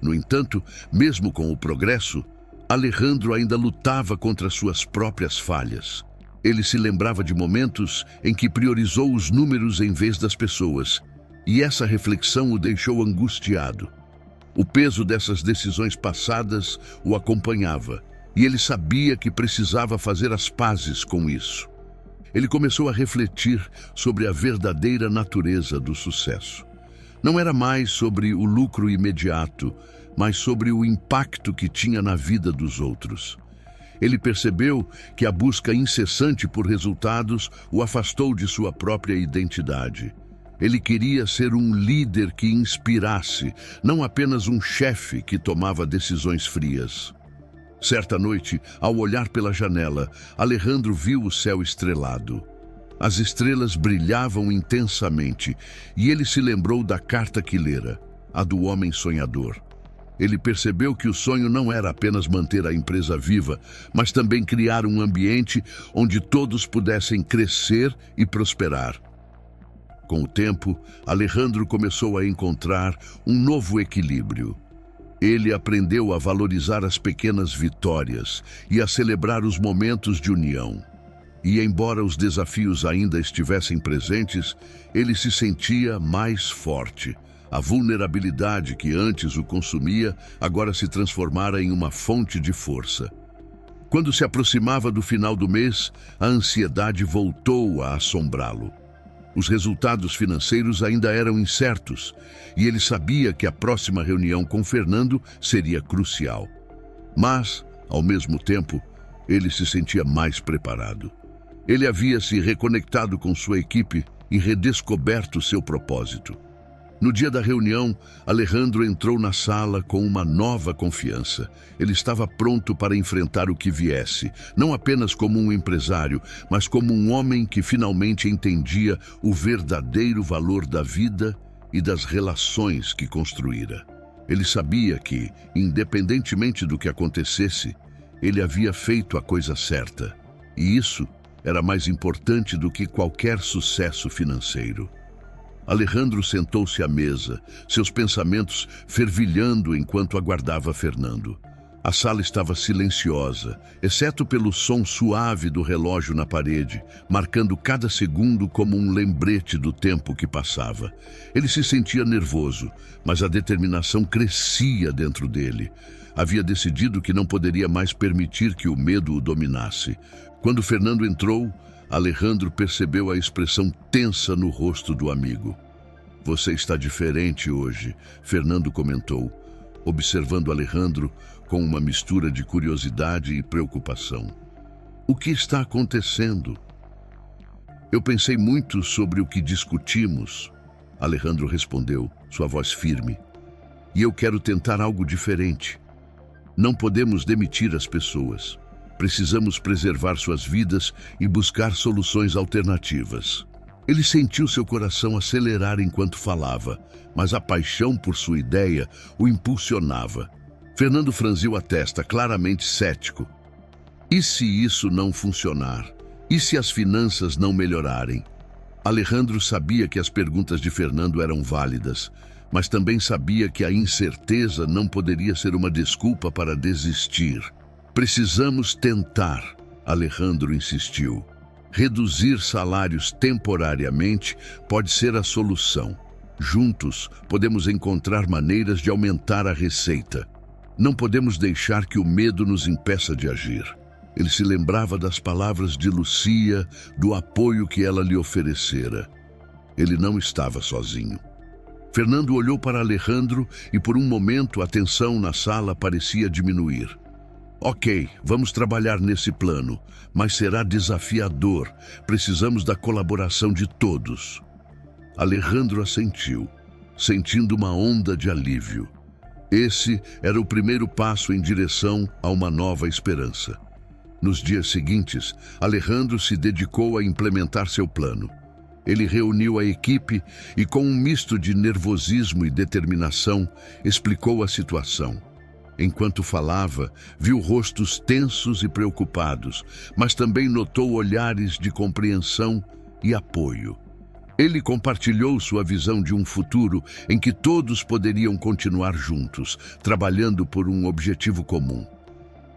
No entanto, mesmo com o progresso, Alejandro ainda lutava contra suas próprias falhas. Ele se lembrava de momentos em que priorizou os números em vez das pessoas, e essa reflexão o deixou angustiado. O peso dessas decisões passadas o acompanhava, e ele sabia que precisava fazer as pazes com isso. Ele começou a refletir sobre a verdadeira natureza do sucesso. Não era mais sobre o lucro imediato, mas sobre o impacto que tinha na vida dos outros. Ele percebeu que a busca incessante por resultados o afastou de sua própria identidade. Ele queria ser um líder que inspirasse, não apenas um chefe que tomava decisões frias. Certa noite, ao olhar pela janela, Alejandro viu o céu estrelado. As estrelas brilhavam intensamente e ele se lembrou da carta que lera, a do homem sonhador. Ele percebeu que o sonho não era apenas manter a empresa viva, mas também criar um ambiente onde todos pudessem crescer e prosperar. Com o tempo, Alejandro começou a encontrar um novo equilíbrio. Ele aprendeu a valorizar as pequenas vitórias e a celebrar os momentos de união. E embora os desafios ainda estivessem presentes, ele se sentia mais forte. A vulnerabilidade que antes o consumia agora se transformara em uma fonte de força. Quando se aproximava do final do mês, a ansiedade voltou a assombrá-lo. Os resultados financeiros ainda eram incertos e ele sabia que a próxima reunião com Fernando seria crucial. Mas, ao mesmo tempo, ele se sentia mais preparado. Ele havia se reconectado com sua equipe e redescoberto seu propósito. No dia da reunião, Alejandro entrou na sala com uma nova confiança. Ele estava pronto para enfrentar o que viesse, não apenas como um empresário, mas como um homem que finalmente entendia o verdadeiro valor da vida e das relações que construíra. Ele sabia que, independentemente do que acontecesse, ele havia feito a coisa certa. E isso era mais importante do que qualquer sucesso financeiro. Alejandro sentou-se à mesa, seus pensamentos fervilhando enquanto aguardava Fernando. A sala estava silenciosa, exceto pelo som suave do relógio na parede, marcando cada segundo como um lembrete do tempo que passava. Ele se sentia nervoso, mas a determinação crescia dentro dele. Havia decidido que não poderia mais permitir que o medo o dominasse. Quando Fernando entrou, Alejandro percebeu a expressão tensa no rosto do amigo. "Você está diferente hoje", Fernando comentou. observando Alejandro com uma mistura de curiosidade e preocupação. O que está acontecendo? Eu pensei muito sobre o que discutimos, Alejandro respondeu, sua voz firme. E eu quero tentar algo diferente. Não podemos demitir as pessoas. Precisamos preservar suas vidas e buscar soluções alternativas. Ele sentiu seu coração acelerar enquanto falava, mas a paixão por sua ideia o impulsionava. Fernando franziu a testa, claramente cético. E se isso não funcionar? E se as finanças não melhorarem? Alejandro sabia que as perguntas de Fernando eram válidas, mas também sabia que a incerteza não poderia ser uma desculpa para desistir. Precisamos tentar, Alejandro insistiu. Reduzir salários temporariamente pode ser a solução. Juntos, podemos encontrar maneiras de aumentar a receita. Não podemos deixar que o medo nos impeça de agir. Ele se lembrava das palavras de Lucia, do apoio que ela lhe oferecera. Ele não estava sozinho. Fernando olhou para Alejandro e por um momento a tensão na sala parecia diminuir. Ok, vamos trabalhar nesse plano, mas será desafiador. Precisamos da colaboração de todos. Alejandro assentiu, sentindo uma onda de alívio. Esse era o primeiro passo em direção a uma nova esperança. Nos dias seguintes, Alejandro se dedicou a implementar seu plano. Ele reuniu a equipe e, com um misto de nervosismo e determinação, explicou a situação. Enquanto falava, viu rostos tensos e preocupados, mas também notou olhares de compreensão e apoio. Ele compartilhou sua visão de um futuro em que todos poderiam continuar juntos, trabalhando por um objetivo comum.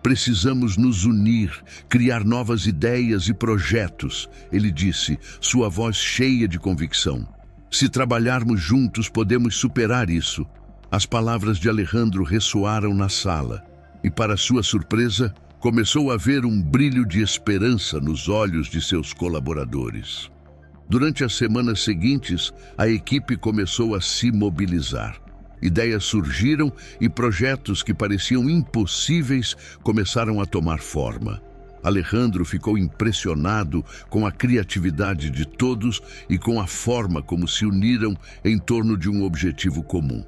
Precisamos nos unir, criar novas ideias e projetos, ele disse, sua voz cheia de convicção. Se trabalharmos juntos, podemos superar isso. As palavras de Alejandro ressoaram na sala, e para sua surpresa, começou a ver um brilho de esperança nos olhos de seus colaboradores. Durante as semanas seguintes, a equipe começou a se mobilizar. Ideias surgiram e projetos que pareciam impossíveis começaram a tomar forma. Alejandro ficou impressionado com a criatividade de todos e com a forma como se uniram em torno de um objetivo comum.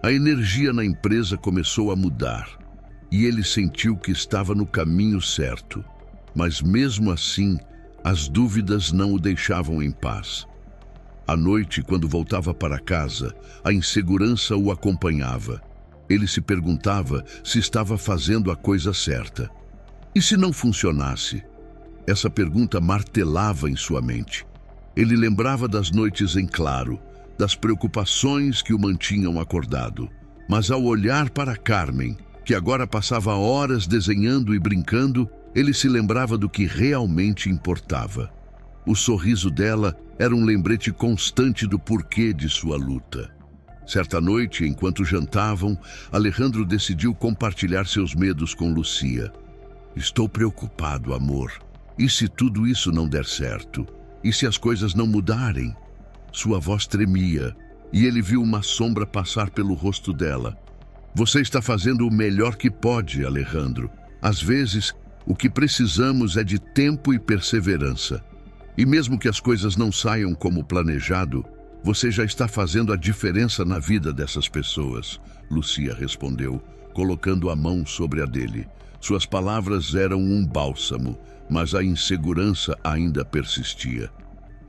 A energia na empresa começou a mudar e ele sentiu que estava no caminho certo. Mas mesmo assim, as dúvidas não o deixavam em paz. À noite, quando voltava para casa, a insegurança o acompanhava. Ele se perguntava se estava fazendo a coisa certa. E se não funcionasse? Essa pergunta martelava em sua mente. Ele lembrava das noites em claro, das preocupações que o mantinham acordado. Mas ao olhar para Carmen, que agora passava horas desenhando e brincando, ele se lembrava do que realmente importava. O sorriso dela era um lembrete constante do porquê de sua luta. Certa noite, enquanto jantavam, Alejandro decidiu compartilhar seus medos com Lucia. Estou preocupado, amor. E se tudo isso não der certo? E se as coisas não mudarem? Sua voz tremia, e ele viu uma sombra passar pelo rosto dela. Você está fazendo o melhor que pode, Alejandro. Às vezes, o que precisamos é de tempo e perseverança. E mesmo que as coisas não saiam como planejado, você já está fazendo a diferença na vida dessas pessoas, Lucia respondeu, colocando a mão sobre a dele. Suas palavras eram um bálsamo, mas a insegurança ainda persistia.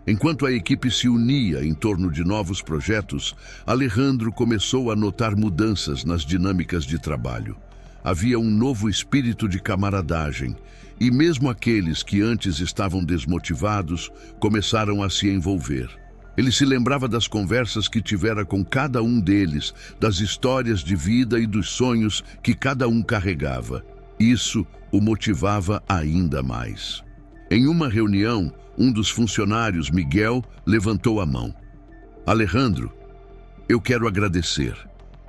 Enquanto a equipe se unia em torno de novos projetos, Alejandro começou a notar mudanças nas dinâmicas de trabalho. Havia um novo espírito de camaradagem, e mesmo aqueles que antes estavam desmotivados começaram a se envolver. Ele se lembrava das conversas que tivera com cada um deles, das histórias de vida e dos sonhos que cada um carregava. Isso o motivava ainda mais. Em uma reunião, um dos funcionários, Miguel, levantou a mão. Alejandro, eu quero agradecer.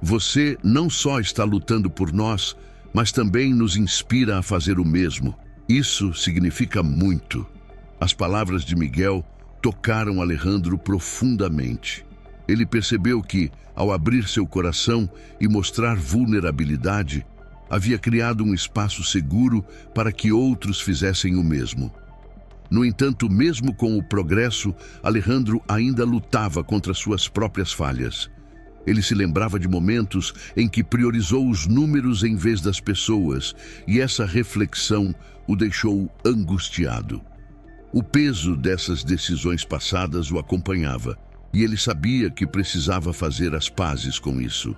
Você não só está lutando por nós, mas também nos inspira a fazer o mesmo. Isso significa muito. As palavras de Miguel tocaram Alejandro profundamente. Ele percebeu que, ao abrir seu coração e mostrar vulnerabilidade, havia criado um espaço seguro para que outros fizessem o mesmo. No entanto, mesmo com o progresso, Alejandro ainda lutava contra suas próprias falhas. Ele se lembrava de momentos em que priorizou os números em vez das pessoas, e essa reflexão o deixou angustiado. O peso dessas decisões passadas o acompanhava, e ele sabia que precisava fazer as pazes com isso.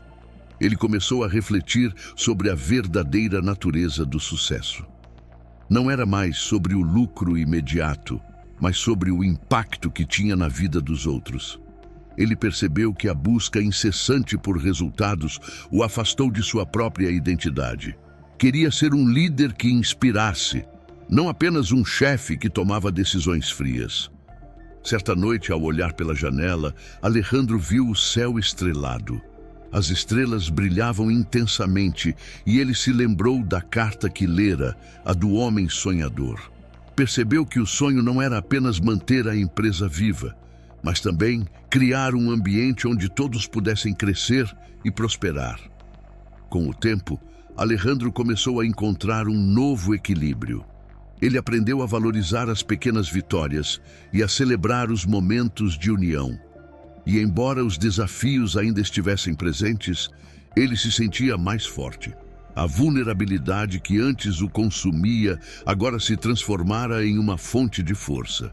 Ele começou a refletir sobre a verdadeira natureza do sucesso. Não era mais sobre o lucro imediato, mas sobre o impacto que tinha na vida dos outros. Ele percebeu que a busca incessante por resultados o afastou de sua própria identidade. Queria ser um líder que inspirasse, não apenas um chefe que tomava decisões frias. Certa noite, ao olhar pela janela, Alejandro viu o céu estrelado. As estrelas brilhavam intensamente e ele se lembrou da carta que lera, a do homem sonhador. Percebeu que o sonho não era apenas manter a empresa viva, mas também criar um ambiente onde todos pudessem crescer e prosperar. Com o tempo, Alejandro começou a encontrar um novo equilíbrio. Ele aprendeu a valorizar as pequenas vitórias e a celebrar os momentos de união. E embora os desafios ainda estivessem presentes, ele se sentia mais forte. A vulnerabilidade que antes o consumia agora se transformara em uma fonte de força.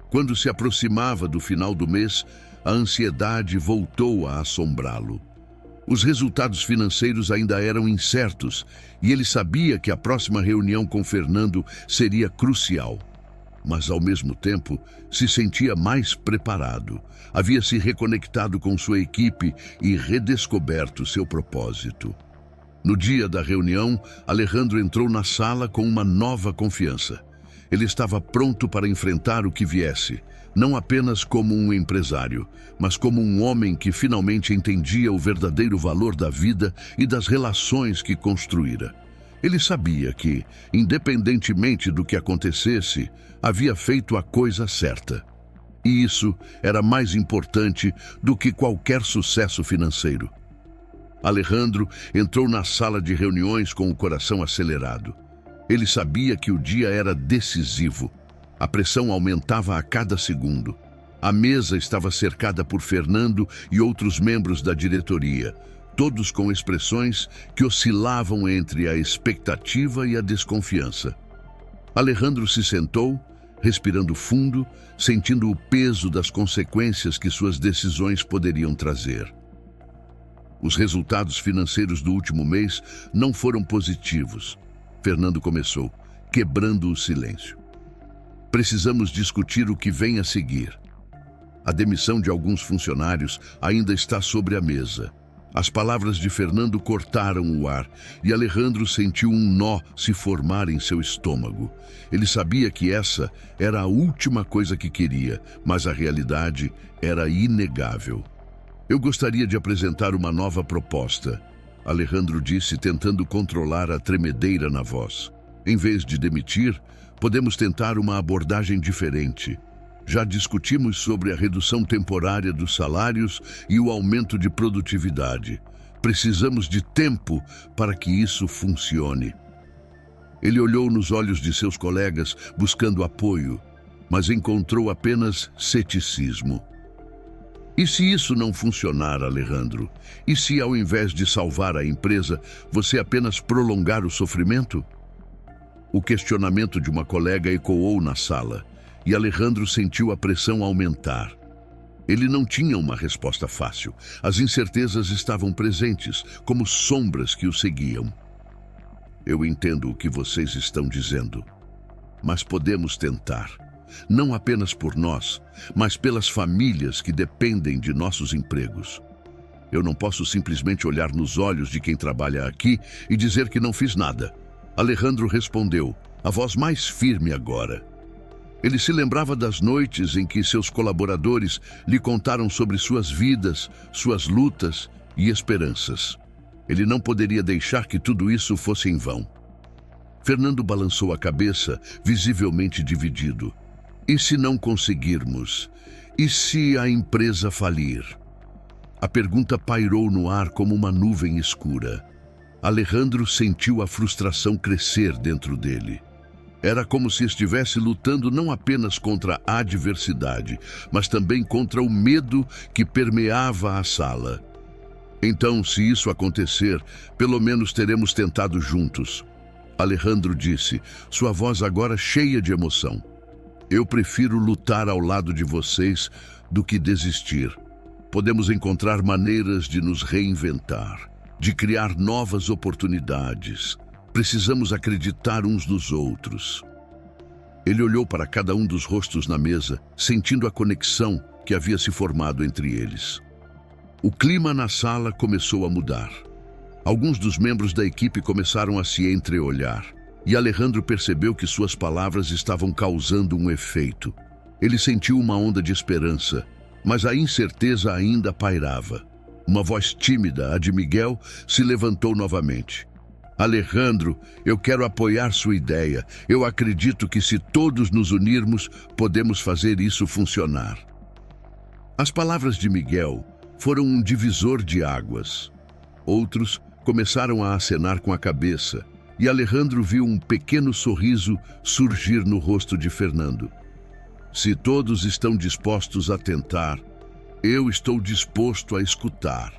Quando se aproximava do final do mês, a ansiedade voltou a assombrá-lo. Os resultados financeiros ainda eram incertos e ele sabia que a próxima reunião com Fernando seria crucial. Mas, ao mesmo tempo, se sentia mais preparado. Havia se reconectado com sua equipe e redescoberto seu propósito. No dia da reunião, Alejandro entrou na sala com uma nova confiança. Ele estava pronto para enfrentar o que viesse, não apenas como um empresário, mas como um homem que finalmente entendia o verdadeiro valor da vida e das relações que construíra. Ele sabia que, independentemente do que acontecesse, havia feito a coisa certa. E isso era mais importante do que qualquer sucesso financeiro. Alejandro entrou na sala de reuniões com o coração acelerado. Ele sabia que o dia era decisivo. A pressão aumentava a cada segundo. A mesa estava cercada por Fernando e outros membros da diretoria, todos com expressões que oscilavam entre a expectativa e a desconfiança. Alejandro se sentou, respirando fundo, sentindo o peso das consequências que suas decisões poderiam trazer. Os resultados financeiros do último mês não foram positivos. Fernando começou, quebrando o silêncio. Precisamos discutir o que vem a seguir. A demissão de alguns funcionários ainda está sobre a mesa. As palavras de Fernando cortaram o ar e Alejandro sentiu um nó se formar em seu estômago. Ele sabia que essa era a última coisa que queria, mas a realidade era inegável. Eu gostaria de apresentar uma nova proposta, Alejandro disse, tentando controlar a tremedeira na voz. Em vez de demitir, podemos tentar uma abordagem diferente. Já discutimos sobre a redução temporária dos salários e o aumento de produtividade. Precisamos de tempo para que isso funcione. Ele olhou nos olhos de seus colegas, buscando apoio, mas encontrou apenas ceticismo. E se isso não funcionar, Alejandro? E se, ao invés de salvar a empresa, você apenas prolongar o sofrimento? O questionamento de uma colega ecoou na sala, e Alejandro sentiu a pressão aumentar. Ele não tinha uma resposta fácil. As incertezas estavam presentes, como sombras que o seguiam. Eu entendo o que vocês estão dizendo, mas podemos tentar. Não apenas por nós, mas pelas famílias que dependem de nossos empregos. Eu não posso simplesmente olhar nos olhos de quem trabalha aqui e dizer que não fiz nada. Alejandro respondeu, a voz mais firme agora. Ele se lembrava das noites em que seus colaboradores lhe contaram sobre suas vidas, suas lutas e esperanças. Ele não poderia deixar que tudo isso fosse em vão. Fernando balançou a cabeça, visivelmente dividido. E se não conseguirmos? E se a empresa falir? A pergunta pairou no ar como uma nuvem escura. Alejandro sentiu a frustração crescer dentro dele. Era como se estivesse lutando não apenas contra a adversidade, mas também contra o medo que permeava a sala. Então, se isso acontecer, pelo menos teremos tentado juntos. Alejandro disse, sua voz agora cheia de emoção. Eu prefiro lutar ao lado de vocês do que desistir. Podemos encontrar maneiras de nos reinventar, de criar novas oportunidades. Precisamos acreditar uns nos outros. Ele olhou para cada um dos rostos na mesa, sentindo a conexão que havia se formado entre eles. O clima na sala começou a mudar. Alguns dos membros da equipe começaram a se entreolhar, e Alejandro percebeu que suas palavras estavam causando um efeito. Ele sentiu uma onda de esperança, mas a incerteza ainda pairava. Uma voz tímida, a de Miguel, se levantou novamente. Alejandro, eu quero apoiar sua ideia. Eu acredito que se todos nos unirmos, podemos fazer isso funcionar. As palavras de Miguel foram um divisor de águas. Outros começaram a acenar com a cabeça, e Alejandro viu um pequeno sorriso surgir no rosto de Fernando. Se todos estão dispostos a tentar, eu estou disposto a escutar,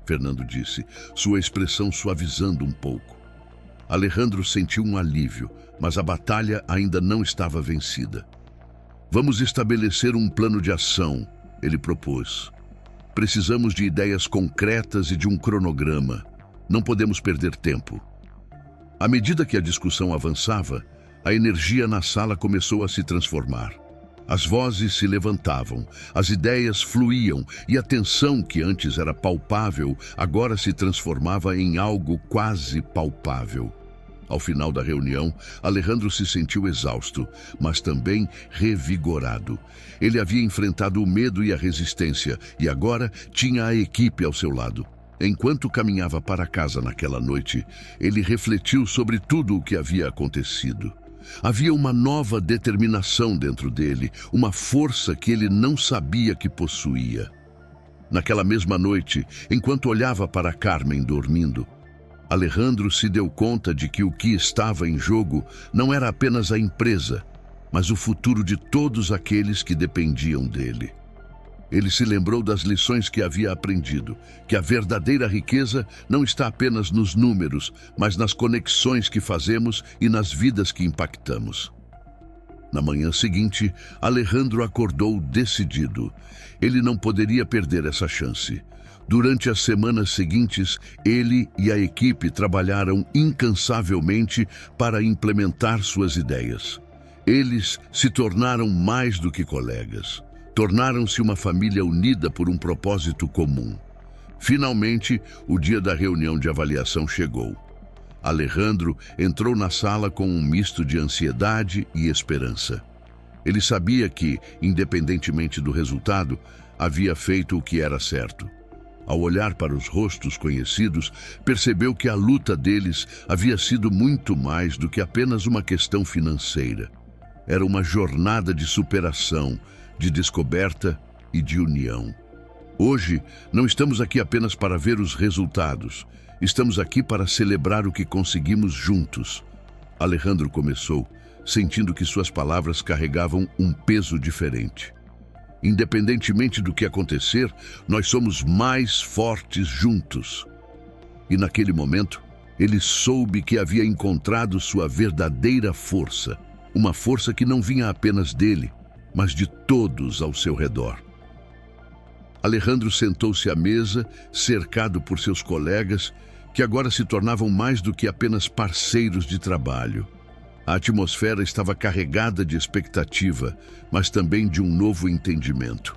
Fernando disse, sua expressão suavizando um pouco. Alejandro sentiu um alívio, mas a batalha ainda não estava vencida. Vamos estabelecer um plano de ação, ele propôs. Precisamos de ideias concretas e de um cronograma. Não podemos perder tempo. À medida que a discussão avançava, a energia na sala começou a se transformar. As vozes se levantavam, as ideias fluíam e a tensão que antes era palpável agora se transformava em algo quase palpável. Ao final da reunião, Alejandro se sentiu exausto, mas também revigorado. Ele havia enfrentado o medo e a resistência e agora tinha a equipe ao seu lado. Enquanto caminhava para casa naquela noite, ele refletiu sobre tudo o que havia acontecido. Havia uma nova determinação dentro dele, uma força que ele não sabia que possuía. Naquela mesma noite, enquanto olhava para Carmen dormindo, Alejandro se deu conta de que o que estava em jogo não era apenas a empresa, mas o futuro de todos aqueles que dependiam dele. Ele se lembrou das lições que havia aprendido, que a verdadeira riqueza não está apenas nos números, mas nas conexões que fazemos e nas vidas que impactamos. Na manhã seguinte, Alejandro acordou decidido. Ele não poderia perder essa chance. Durante as semanas seguintes, ele e a equipe trabalharam incansavelmente para implementar suas ideias. Eles se tornaram mais do que colegas. Tornaram-se uma família unida por um propósito comum. Finalmente, o dia da reunião de avaliação chegou. Alejandro entrou na sala com um misto de ansiedade e esperança. Ele sabia que, independentemente do resultado, havia feito o que era certo. Ao olhar para os rostos conhecidos, percebeu que a luta deles havia sido muito mais do que apenas uma questão financeira. Era uma jornada de superação, de descoberta e de união. Hoje, não estamos aqui apenas para ver os resultados. Estamos aqui para celebrar o que conseguimos juntos. Alejandro começou, sentindo que suas palavras carregavam um peso diferente. Independentemente do que acontecer, nós somos mais fortes juntos. E naquele momento, ele soube que havia encontrado sua verdadeira força. Uma força que não vinha apenas dele, mas de todos ao seu redor. Alejandro sentou-se à mesa, cercado por seus colegas, que agora se tornavam mais do que apenas parceiros de trabalho. A atmosfera estava carregada de expectativa, mas também de um novo entendimento.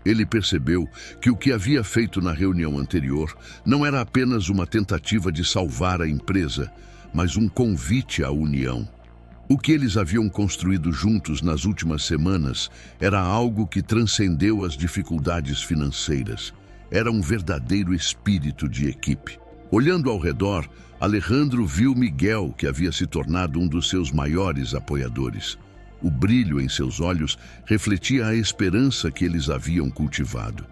Ele percebeu que o que havia feito na reunião anterior não era apenas uma tentativa de salvar a empresa, mas um convite à união. O que eles haviam construído juntos nas últimas semanas era algo que transcendeu as dificuldades financeiras. Era um verdadeiro espírito de equipe. Olhando ao redor, Alejandro viu Miguel, que havia se tornado um dos seus maiores apoiadores. O brilho em seus olhos refletia a esperança que eles haviam cultivado.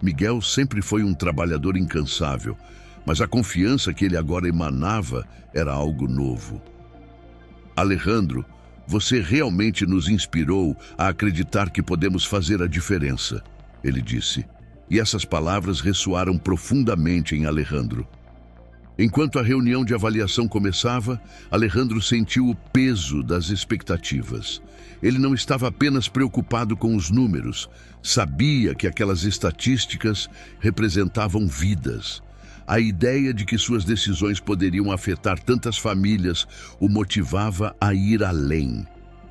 Miguel sempre foi um trabalhador incansável, mas a confiança que ele agora emanava era algo novo. Alejandro, você realmente nos inspirou a acreditar que podemos fazer a diferença, ele disse. E essas palavras ressoaram profundamente em Alejandro. Enquanto a reunião de avaliação começava, Alejandro sentiu o peso das expectativas. Ele não estava apenas preocupado com os números, sabia que aquelas estatísticas representavam vidas. A ideia de que suas decisões poderiam afetar tantas famílias o motivava a ir além.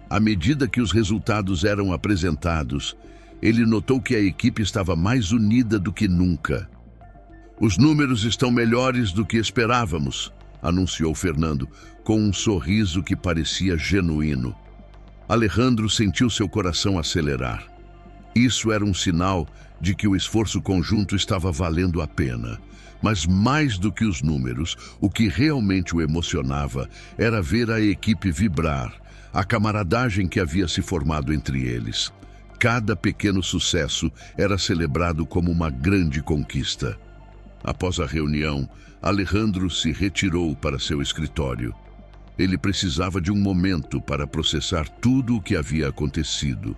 À medida que os resultados eram apresentados, ele notou que a equipe estava mais unida do que nunca. Os números estão melhores do que esperávamos, anunciou Fernando, com um sorriso que parecia genuíno. Alejandro sentiu seu coração acelerar. Isso era um sinal de que o esforço conjunto estava valendo a pena. Mas mais do que os números, o que realmente o emocionava era ver a equipe vibrar, a camaradagem que havia se formado entre eles. Cada pequeno sucesso era celebrado como uma grande conquista. Após a reunião, Alejandro se retirou para seu escritório. Ele precisava de um momento para processar tudo o que havia acontecido.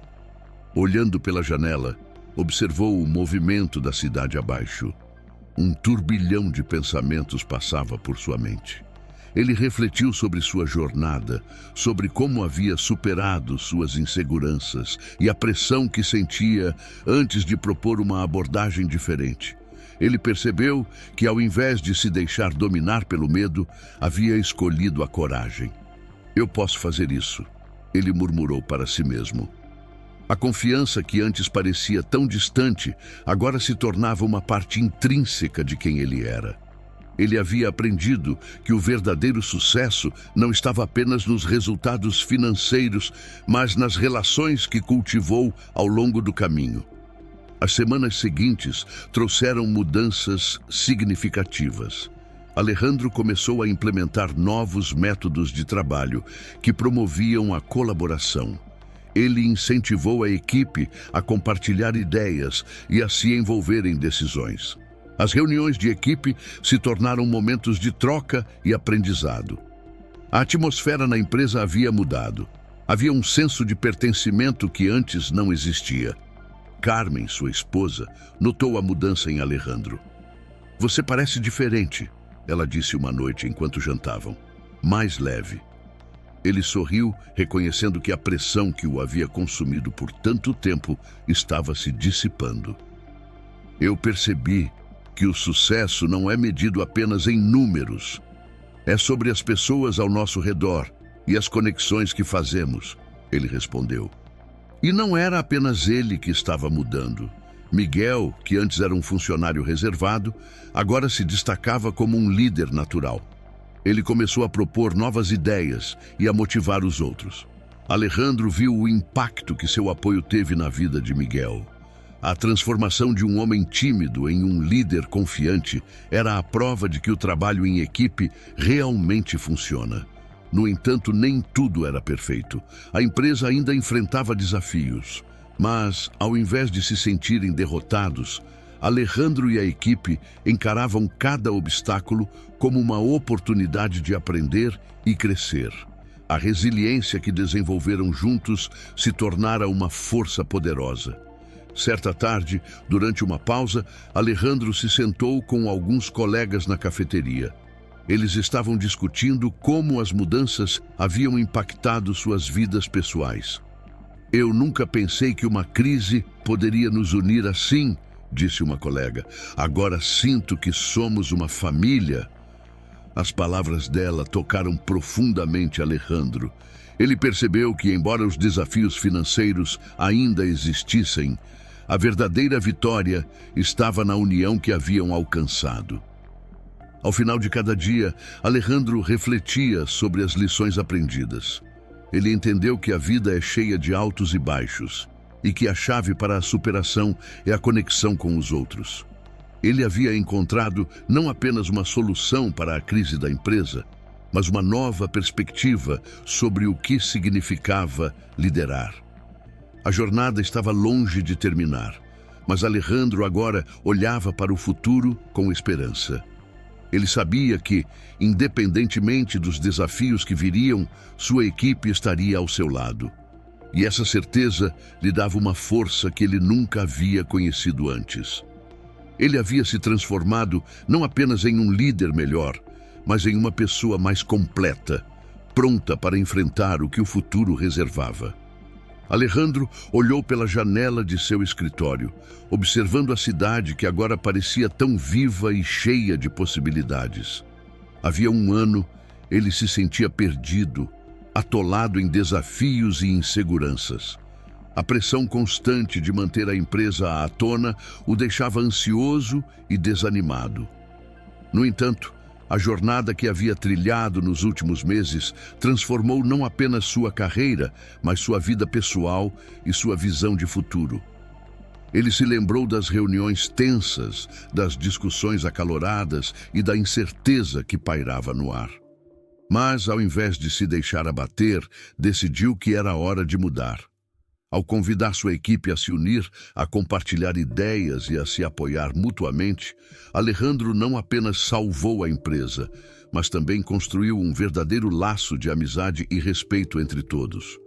Olhando pela janela, observou o movimento da cidade abaixo. Um turbilhão de pensamentos passava por sua mente. Ele refletiu sobre sua jornada, sobre como havia superado suas inseguranças e a pressão que sentia antes de propor uma abordagem diferente. Ele percebeu que, ao invés de se deixar dominar pelo medo, havia escolhido a coragem. Eu posso fazer isso, ele murmurou para si mesmo. A confiança que antes parecia tão distante, agora se tornava uma parte intrínseca de quem ele era. Ele havia aprendido que o verdadeiro sucesso não estava apenas nos resultados financeiros, mas nas relações que cultivou ao longo do caminho. As semanas seguintes trouxeram mudanças significativas. Alejandro começou a implementar novos métodos de trabalho que promoviam a colaboração. Ele incentivou a equipe a compartilhar ideias e a se envolver em decisões. As reuniões de equipe se tornaram momentos de troca e aprendizado. A atmosfera na empresa havia mudado. Havia um senso de pertencimento que antes não existia. Carmen, sua esposa, notou a mudança em Alejandro. Você parece diferente, ela disse uma noite enquanto jantavam. Mais leve. Ele sorriu, reconhecendo que a pressão que o havia consumido por tanto tempo estava se dissipando. Eu percebi que o sucesso não é medido apenas em números. É sobre as pessoas ao nosso redor e as conexões que fazemos, ele respondeu. E não era apenas ele que estava mudando. Miguel, que antes era um funcionário reservado, agora se destacava como um líder natural. Ele começou a propor novas ideias e a motivar os outros. Alejandro viu o impacto que seu apoio teve na vida de Miguel. A transformação de um homem tímido em um líder confiante era a prova de que o trabalho em equipe realmente funciona. No entanto, nem tudo era perfeito. A empresa ainda enfrentava desafios. Mas, ao invés de se sentirem derrotados, Alejandro e a equipe encaravam cada obstáculo como uma oportunidade de aprender e crescer. A resiliência que desenvolveram juntos se tornara uma força poderosa. Certa tarde, durante uma pausa, Alejandro se sentou com alguns colegas na cafeteria. Eles estavam discutindo como as mudanças haviam impactado suas vidas pessoais. Eu nunca pensei que uma crise poderia nos unir assim, disse uma colega. Agora sinto que somos uma família. As palavras dela tocaram profundamente Alejandro. Ele percebeu que, embora os desafios financeiros ainda existissem, a verdadeira vitória estava na união que haviam alcançado. Ao final de cada dia, Alejandro refletia sobre as lições aprendidas. Ele entendeu que a vida é cheia de altos e baixos, e que a chave para a superação é a conexão com os outros. Ele havia encontrado não apenas uma solução para a crise da empresa, mas uma nova perspectiva sobre o que significava liderar. A jornada estava longe de terminar, Mas Alejandro agora olhava para o futuro com esperança. Ele sabia que, independentemente dos desafios que viriam, sua equipe estaria ao seu lado. E essa certeza lhe dava uma força que ele nunca havia conhecido antes. Ele havia se transformado não apenas em um líder melhor, mas em uma pessoa mais completa, pronta para enfrentar o que o futuro reservava. Alejandro olhou pela janela de seu escritório, observando a cidade que agora parecia tão viva e cheia de possibilidades. Havia um ano, ele se sentia perdido, atolado em desafios e inseguranças. A pressão constante de manter a empresa à tona o deixava ansioso e desanimado. No entanto, a jornada que havia trilhado nos últimos meses transformou não apenas sua carreira, mas sua vida pessoal e sua visão de futuro. Ele se lembrou das reuniões tensas, das discussões acaloradas e da incerteza que pairava no ar. Mas, ao invés de se deixar abater, decidiu que era hora de mudar. Ao convidar sua equipe a se unir, a compartilhar ideias e a se apoiar mutuamente, Alejandro não apenas salvou a empresa, mas também construiu um verdadeiro laço de amizade e respeito entre todos.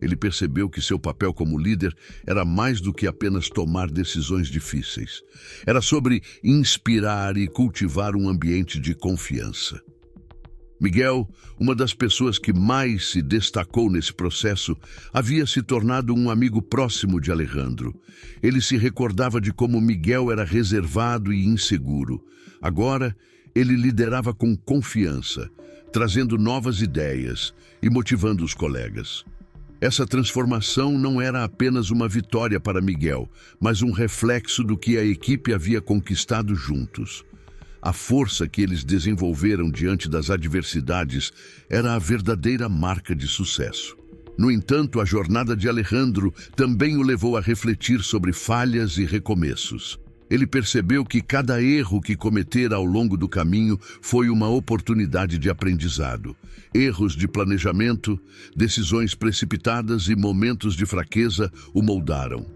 Ele percebeu que seu papel como líder era mais do que apenas tomar decisões difíceis. Era sobre inspirar e cultivar um ambiente de confiança. Miguel, uma das pessoas que mais se destacou nesse processo, havia se tornado um amigo próximo de Alejandro. Ele se recordava de como Miguel era reservado e inseguro. Agora, ele liderava com confiança, trazendo novas ideias e motivando os colegas. Essa transformação não era apenas uma vitória para Miguel, mas um reflexo do que a equipe havia conquistado juntos. A força que eles desenvolveram diante das adversidades era a verdadeira marca de sucesso. No entanto, a jornada de Alejandro também o levou a refletir sobre falhas e recomeços. Ele percebeu que cada erro que cometera ao longo do caminho foi uma oportunidade de aprendizado. Erros de planejamento, decisões precipitadas e momentos de fraqueza o moldaram.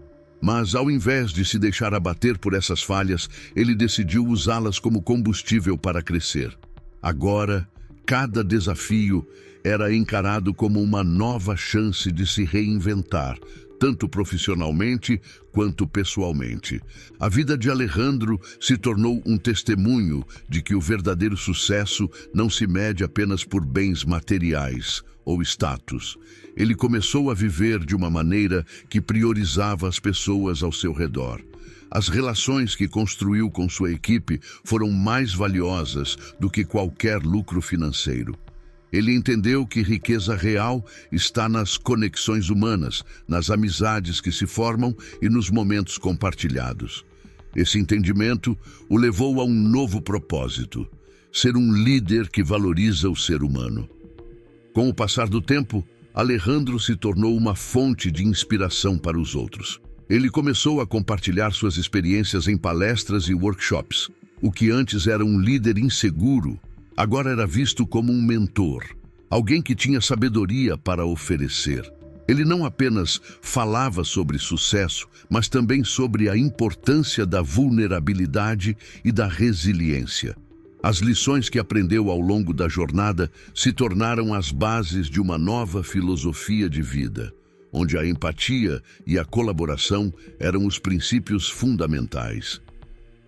Mas, ao invés de se deixar abater por essas falhas, ele decidiu usá-las como combustível para crescer. Agora, cada desafio era encarado como uma nova chance de se reinventar, tanto profissionalmente quanto pessoalmente. A vida de Alejandro se tornou um testemunho de que o verdadeiro sucesso não se mede apenas por bens materiais ou status. Ele começou a viver de uma maneira que priorizava as pessoas ao seu redor. As relações que construiu com sua equipe foram mais valiosas do que qualquer lucro financeiro. Ele entendeu que riqueza real está nas conexões humanas, nas amizades que se formam e nos momentos compartilhados. Esse entendimento o levou a um novo propósito: ser um líder que valoriza o ser humano. Com o passar do tempo, Alejandro se tornou uma fonte de inspiração para os outros. Ele começou a compartilhar suas experiências em palestras e workshops. O que antes era um líder inseguro, agora era visto como um mentor, alguém que tinha sabedoria para oferecer. Ele não apenas falava sobre sucesso, mas também sobre a importância da vulnerabilidade e da resiliência. As lições que aprendeu ao longo da jornada se tornaram as bases de uma nova filosofia de vida, onde a empatia e a colaboração eram os princípios fundamentais.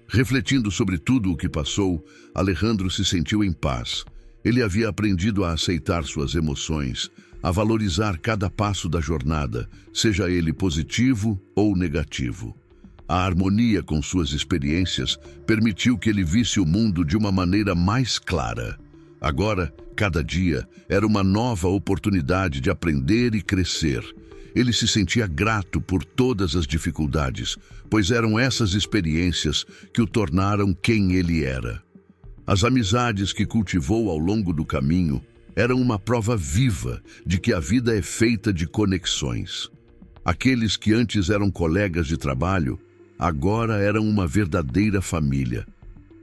Refletindo sobre tudo o que passou, Alejandro se sentiu em paz. Ele havia aprendido a aceitar suas emoções, a valorizar cada passo da jornada, seja ele positivo ou negativo. A harmonia com suas experiências permitiu que ele visse o mundo de uma maneira mais clara. Agora, cada dia, era uma nova oportunidade de aprender e crescer. Ele se sentia grato por todas as dificuldades, pois eram essas experiências que o tornaram quem ele era. As amizades que cultivou ao longo do caminho eram uma prova viva de que a vida é feita de conexões. Aqueles que antes eram colegas de trabalho, agora eram uma verdadeira família.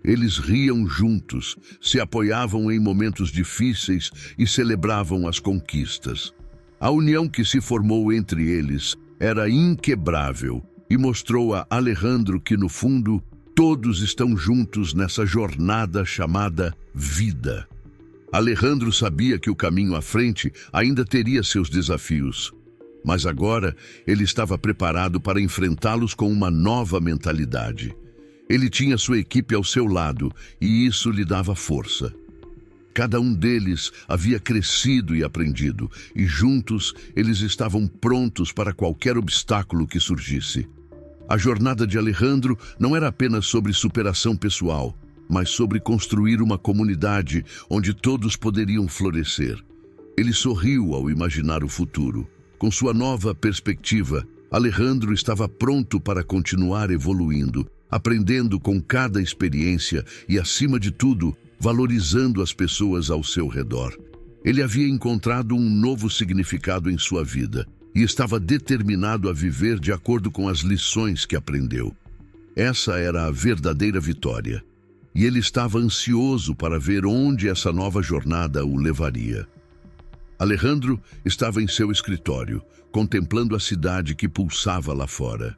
Eles riam juntos, se apoiavam em momentos difíceis e celebravam as conquistas. A união que se formou entre eles era inquebrável e mostrou a Alejandro que, no fundo, todos estão juntos nessa jornada chamada vida. Alejandro sabia que o caminho à frente ainda teria seus desafios, mas agora ele estava preparado para enfrentá-los com uma nova mentalidade. Ele tinha sua equipe ao seu lado e isso lhe dava força. Cada um deles havia crescido e aprendido, e juntos eles estavam prontos para qualquer obstáculo que surgisse. A jornada de Alejandro não era apenas sobre superação pessoal, mas sobre construir uma comunidade onde todos poderiam florescer. Ele sorriu ao imaginar o futuro. Com sua nova perspectiva, Alejandro estava pronto para continuar evoluindo, aprendendo com cada experiência e, acima de tudo, valorizando as pessoas ao seu redor. Ele havia encontrado um novo significado em sua vida e estava determinado a viver de acordo com as lições que aprendeu. Essa era a verdadeira vitória, e ele estava ansioso para ver onde essa nova jornada o levaria. Alejandro estava em seu escritório, contemplando a cidade que pulsava lá fora.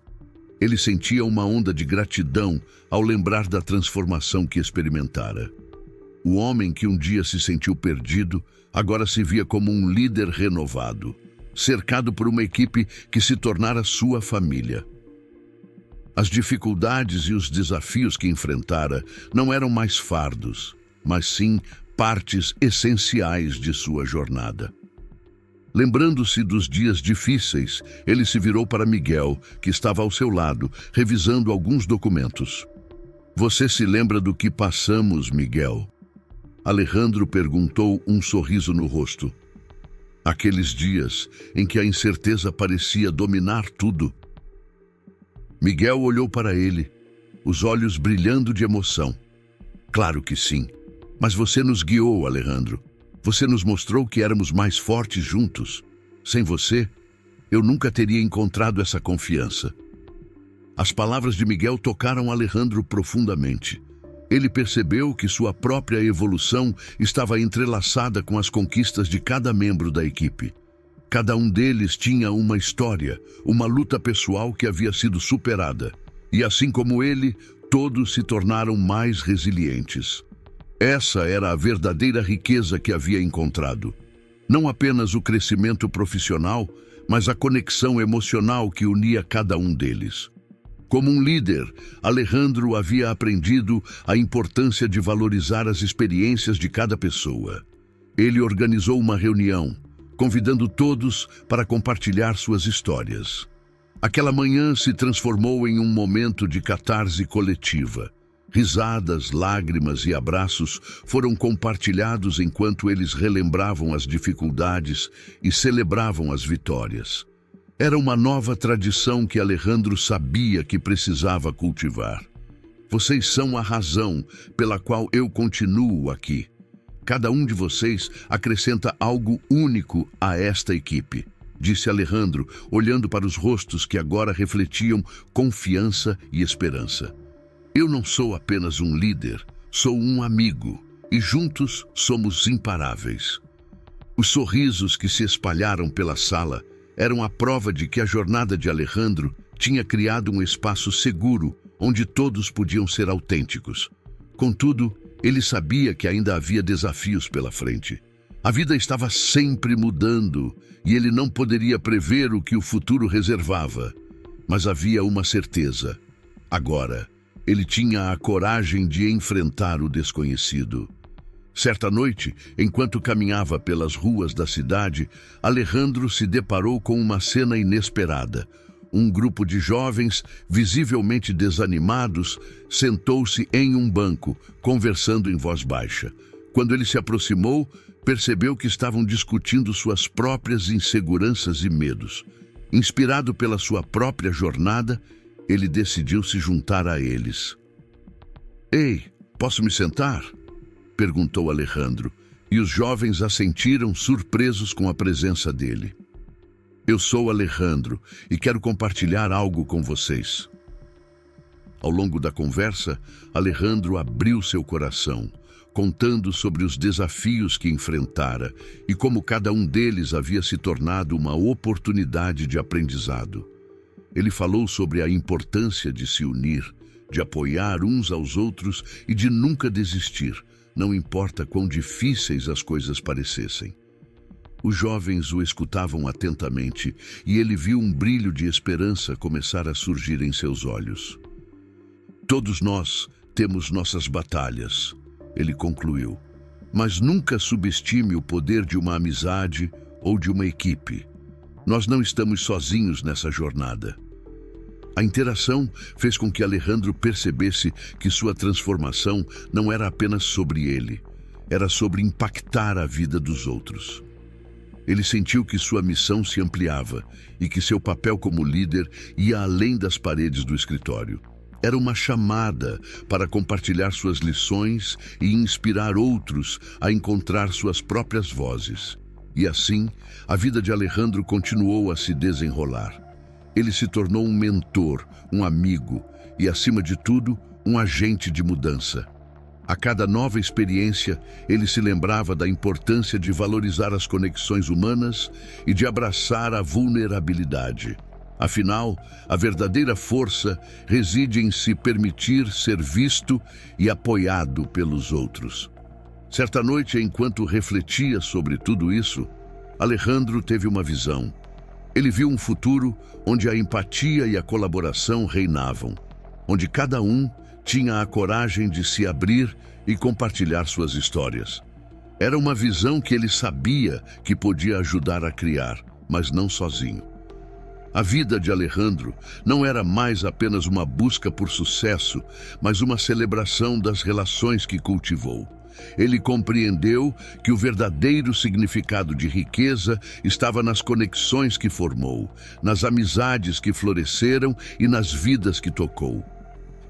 Ele sentia uma onda de gratidão ao lembrar da transformação que experimentara. O homem que um dia se sentiu perdido, agora se via como um líder renovado, cercado por uma equipe que se tornara sua família. As dificuldades e os desafios que enfrentara não eram mais fardos, mas sim partes essenciais de sua jornada. Lembrando-se dos dias difíceis, ele se virou para Miguel, que estava ao seu lado, revisando alguns documentos. "Você se lembra do que passamos, Miguel?" Alejandro perguntou, um sorriso no rosto. Aqueles dias em que a incerteza parecia dominar tudo. Miguel olhou para ele, os olhos brilhando de emoção. "Claro que sim, mas você nos guiou, Alejandro. Você nos mostrou que éramos mais fortes juntos. Sem você, eu nunca teria encontrado essa confiança." As palavras de Miguel tocaram Alejandro profundamente. Ele percebeu que sua própria evolução estava entrelaçada com as conquistas de cada membro da equipe. Cada um deles tinha uma história, uma luta pessoal que havia sido superada. E assim como ele, todos se tornaram mais resilientes. Essa era a verdadeira riqueza que havia encontrado. Não apenas o crescimento profissional, mas a conexão emocional que unia cada um deles. Como um líder, Alejandro havia aprendido a importância de valorizar as experiências de cada pessoa. Ele organizou uma reunião, convidando todos para compartilhar suas histórias. Aquela manhã se transformou em um momento de catarse coletiva. Risadas, lágrimas e abraços foram compartilhados enquanto eles relembravam as dificuldades e celebravam as vitórias. Era uma nova tradição que Alejandro sabia que precisava cultivar. "Vocês são a razão pela qual eu continuo aqui. Cada um de vocês acrescenta algo único a esta equipe", disse Alejandro, olhando para os rostos que agora refletiam confiança e esperança. "Eu não sou apenas um líder, sou um amigo, e juntos somos imparáveis." Os sorrisos que se espalharam pela sala eram a prova de que a jornada de Alejandro tinha criado um espaço seguro onde todos podiam ser autênticos. Contudo, ele sabia que ainda havia desafios pela frente. A vida estava sempre mudando e ele não poderia prever o que o futuro reservava. Mas havia uma certeza. Agora, ele tinha a coragem de enfrentar o desconhecido. Certa noite, enquanto caminhava pelas ruas da cidade, Alejandro se deparou com uma cena inesperada. Um grupo de jovens, visivelmente desanimados, sentou-se em um banco, conversando em voz baixa. Quando ele se aproximou, percebeu que estavam discutindo suas próprias inseguranças e medos. Inspirado pela sua própria jornada, ele decidiu se juntar a eles. "Ei, posso me sentar?" perguntou Alejandro, e os jovens assentiram, surpresos com a presença dele. "Eu sou Alejandro e quero compartilhar algo com vocês." Ao longo da conversa, Alejandro abriu seu coração, contando sobre os desafios que enfrentara e como cada um deles havia se tornado uma oportunidade de aprendizado. Ele falou sobre a importância de se unir, de apoiar uns aos outros e de nunca desistir, não importa quão difíceis as coisas parecessem. Os jovens o escutavam atentamente e ele viu um brilho de esperança começar a surgir em seus olhos. Todos nós temos nossas batalhas, ele concluiu, mas nunca subestime o poder de uma amizade ou de uma equipe. Nós não estamos sozinhos nessa jornada. A interação fez com que Alejandro percebesse que sua transformação não era apenas sobre ele, era sobre impactar a vida dos outros. Ele sentiu que sua missão se ampliava e que seu papel como líder ia além das paredes do escritório. Era uma chamada para compartilhar suas lições e inspirar outros a encontrar suas próprias vozes. E assim, a vida de Alejandro continuou a se desenrolar. Ele se tornou um mentor, um amigo e, acima de tudo, um agente de mudança. A cada nova experiência, ele se lembrava da importância de valorizar as conexões humanas e de abraçar a vulnerabilidade. Afinal, a verdadeira força reside em se permitir ser visto e apoiado pelos outros. Certa noite, enquanto refletia sobre tudo isso, Alejandro teve uma visão. Ele viu um futuro onde a empatia e a colaboração reinavam, onde cada um tinha a coragem de se abrir e compartilhar suas histórias. Era uma visão que ele sabia que podia ajudar a criar, mas não sozinho. A vida de Alejandro não era mais apenas uma busca por sucesso, mas uma celebração das relações que cultivou. Ele compreendeu que o verdadeiro significado de riqueza estava nas conexões que formou, nas amizades que floresceram e nas vidas que tocou.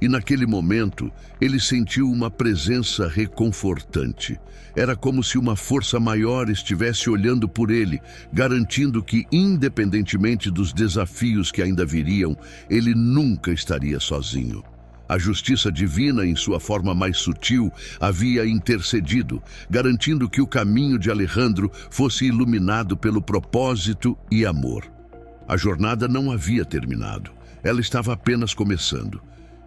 E naquele momento, ele sentiu uma presença reconfortante. Era como se uma força maior estivesse olhando por ele, garantindo que, independentemente dos desafios que ainda viriam, ele nunca estaria sozinho. A justiça divina, em sua forma mais sutil, havia intercedido, garantindo que o caminho de Alejandro fosse iluminado pelo propósito e amor. A jornada não havia terminado, ela estava apenas começando.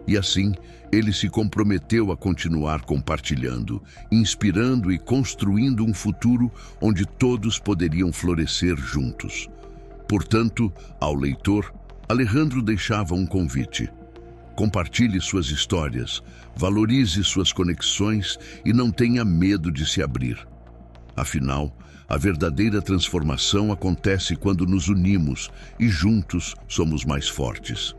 E assim, ele se comprometeu a continuar compartilhando, inspirando e construindo um futuro onde todos poderiam florescer juntos. Portanto, ao leitor, Alejandro deixava um convite. Compartilhe suas histórias, valorize suas conexões e não tenha medo de se abrir. Afinal, a verdadeira transformação acontece quando nos unimos e juntos somos mais fortes.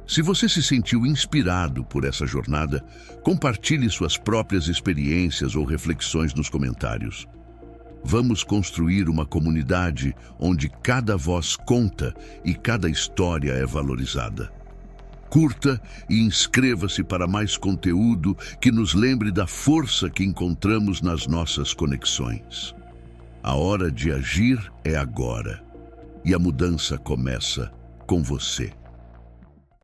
Se você se sentiu inspirado por essa jornada, compartilhe suas próprias experiências ou reflexões nos comentários. Vamos construir uma comunidade onde cada voz conta e cada história é valorizada. Curta e inscreva-se para mais conteúdo que nos lembre da força que encontramos nas nossas conexões. A hora de agir é agora, e a mudança começa com você.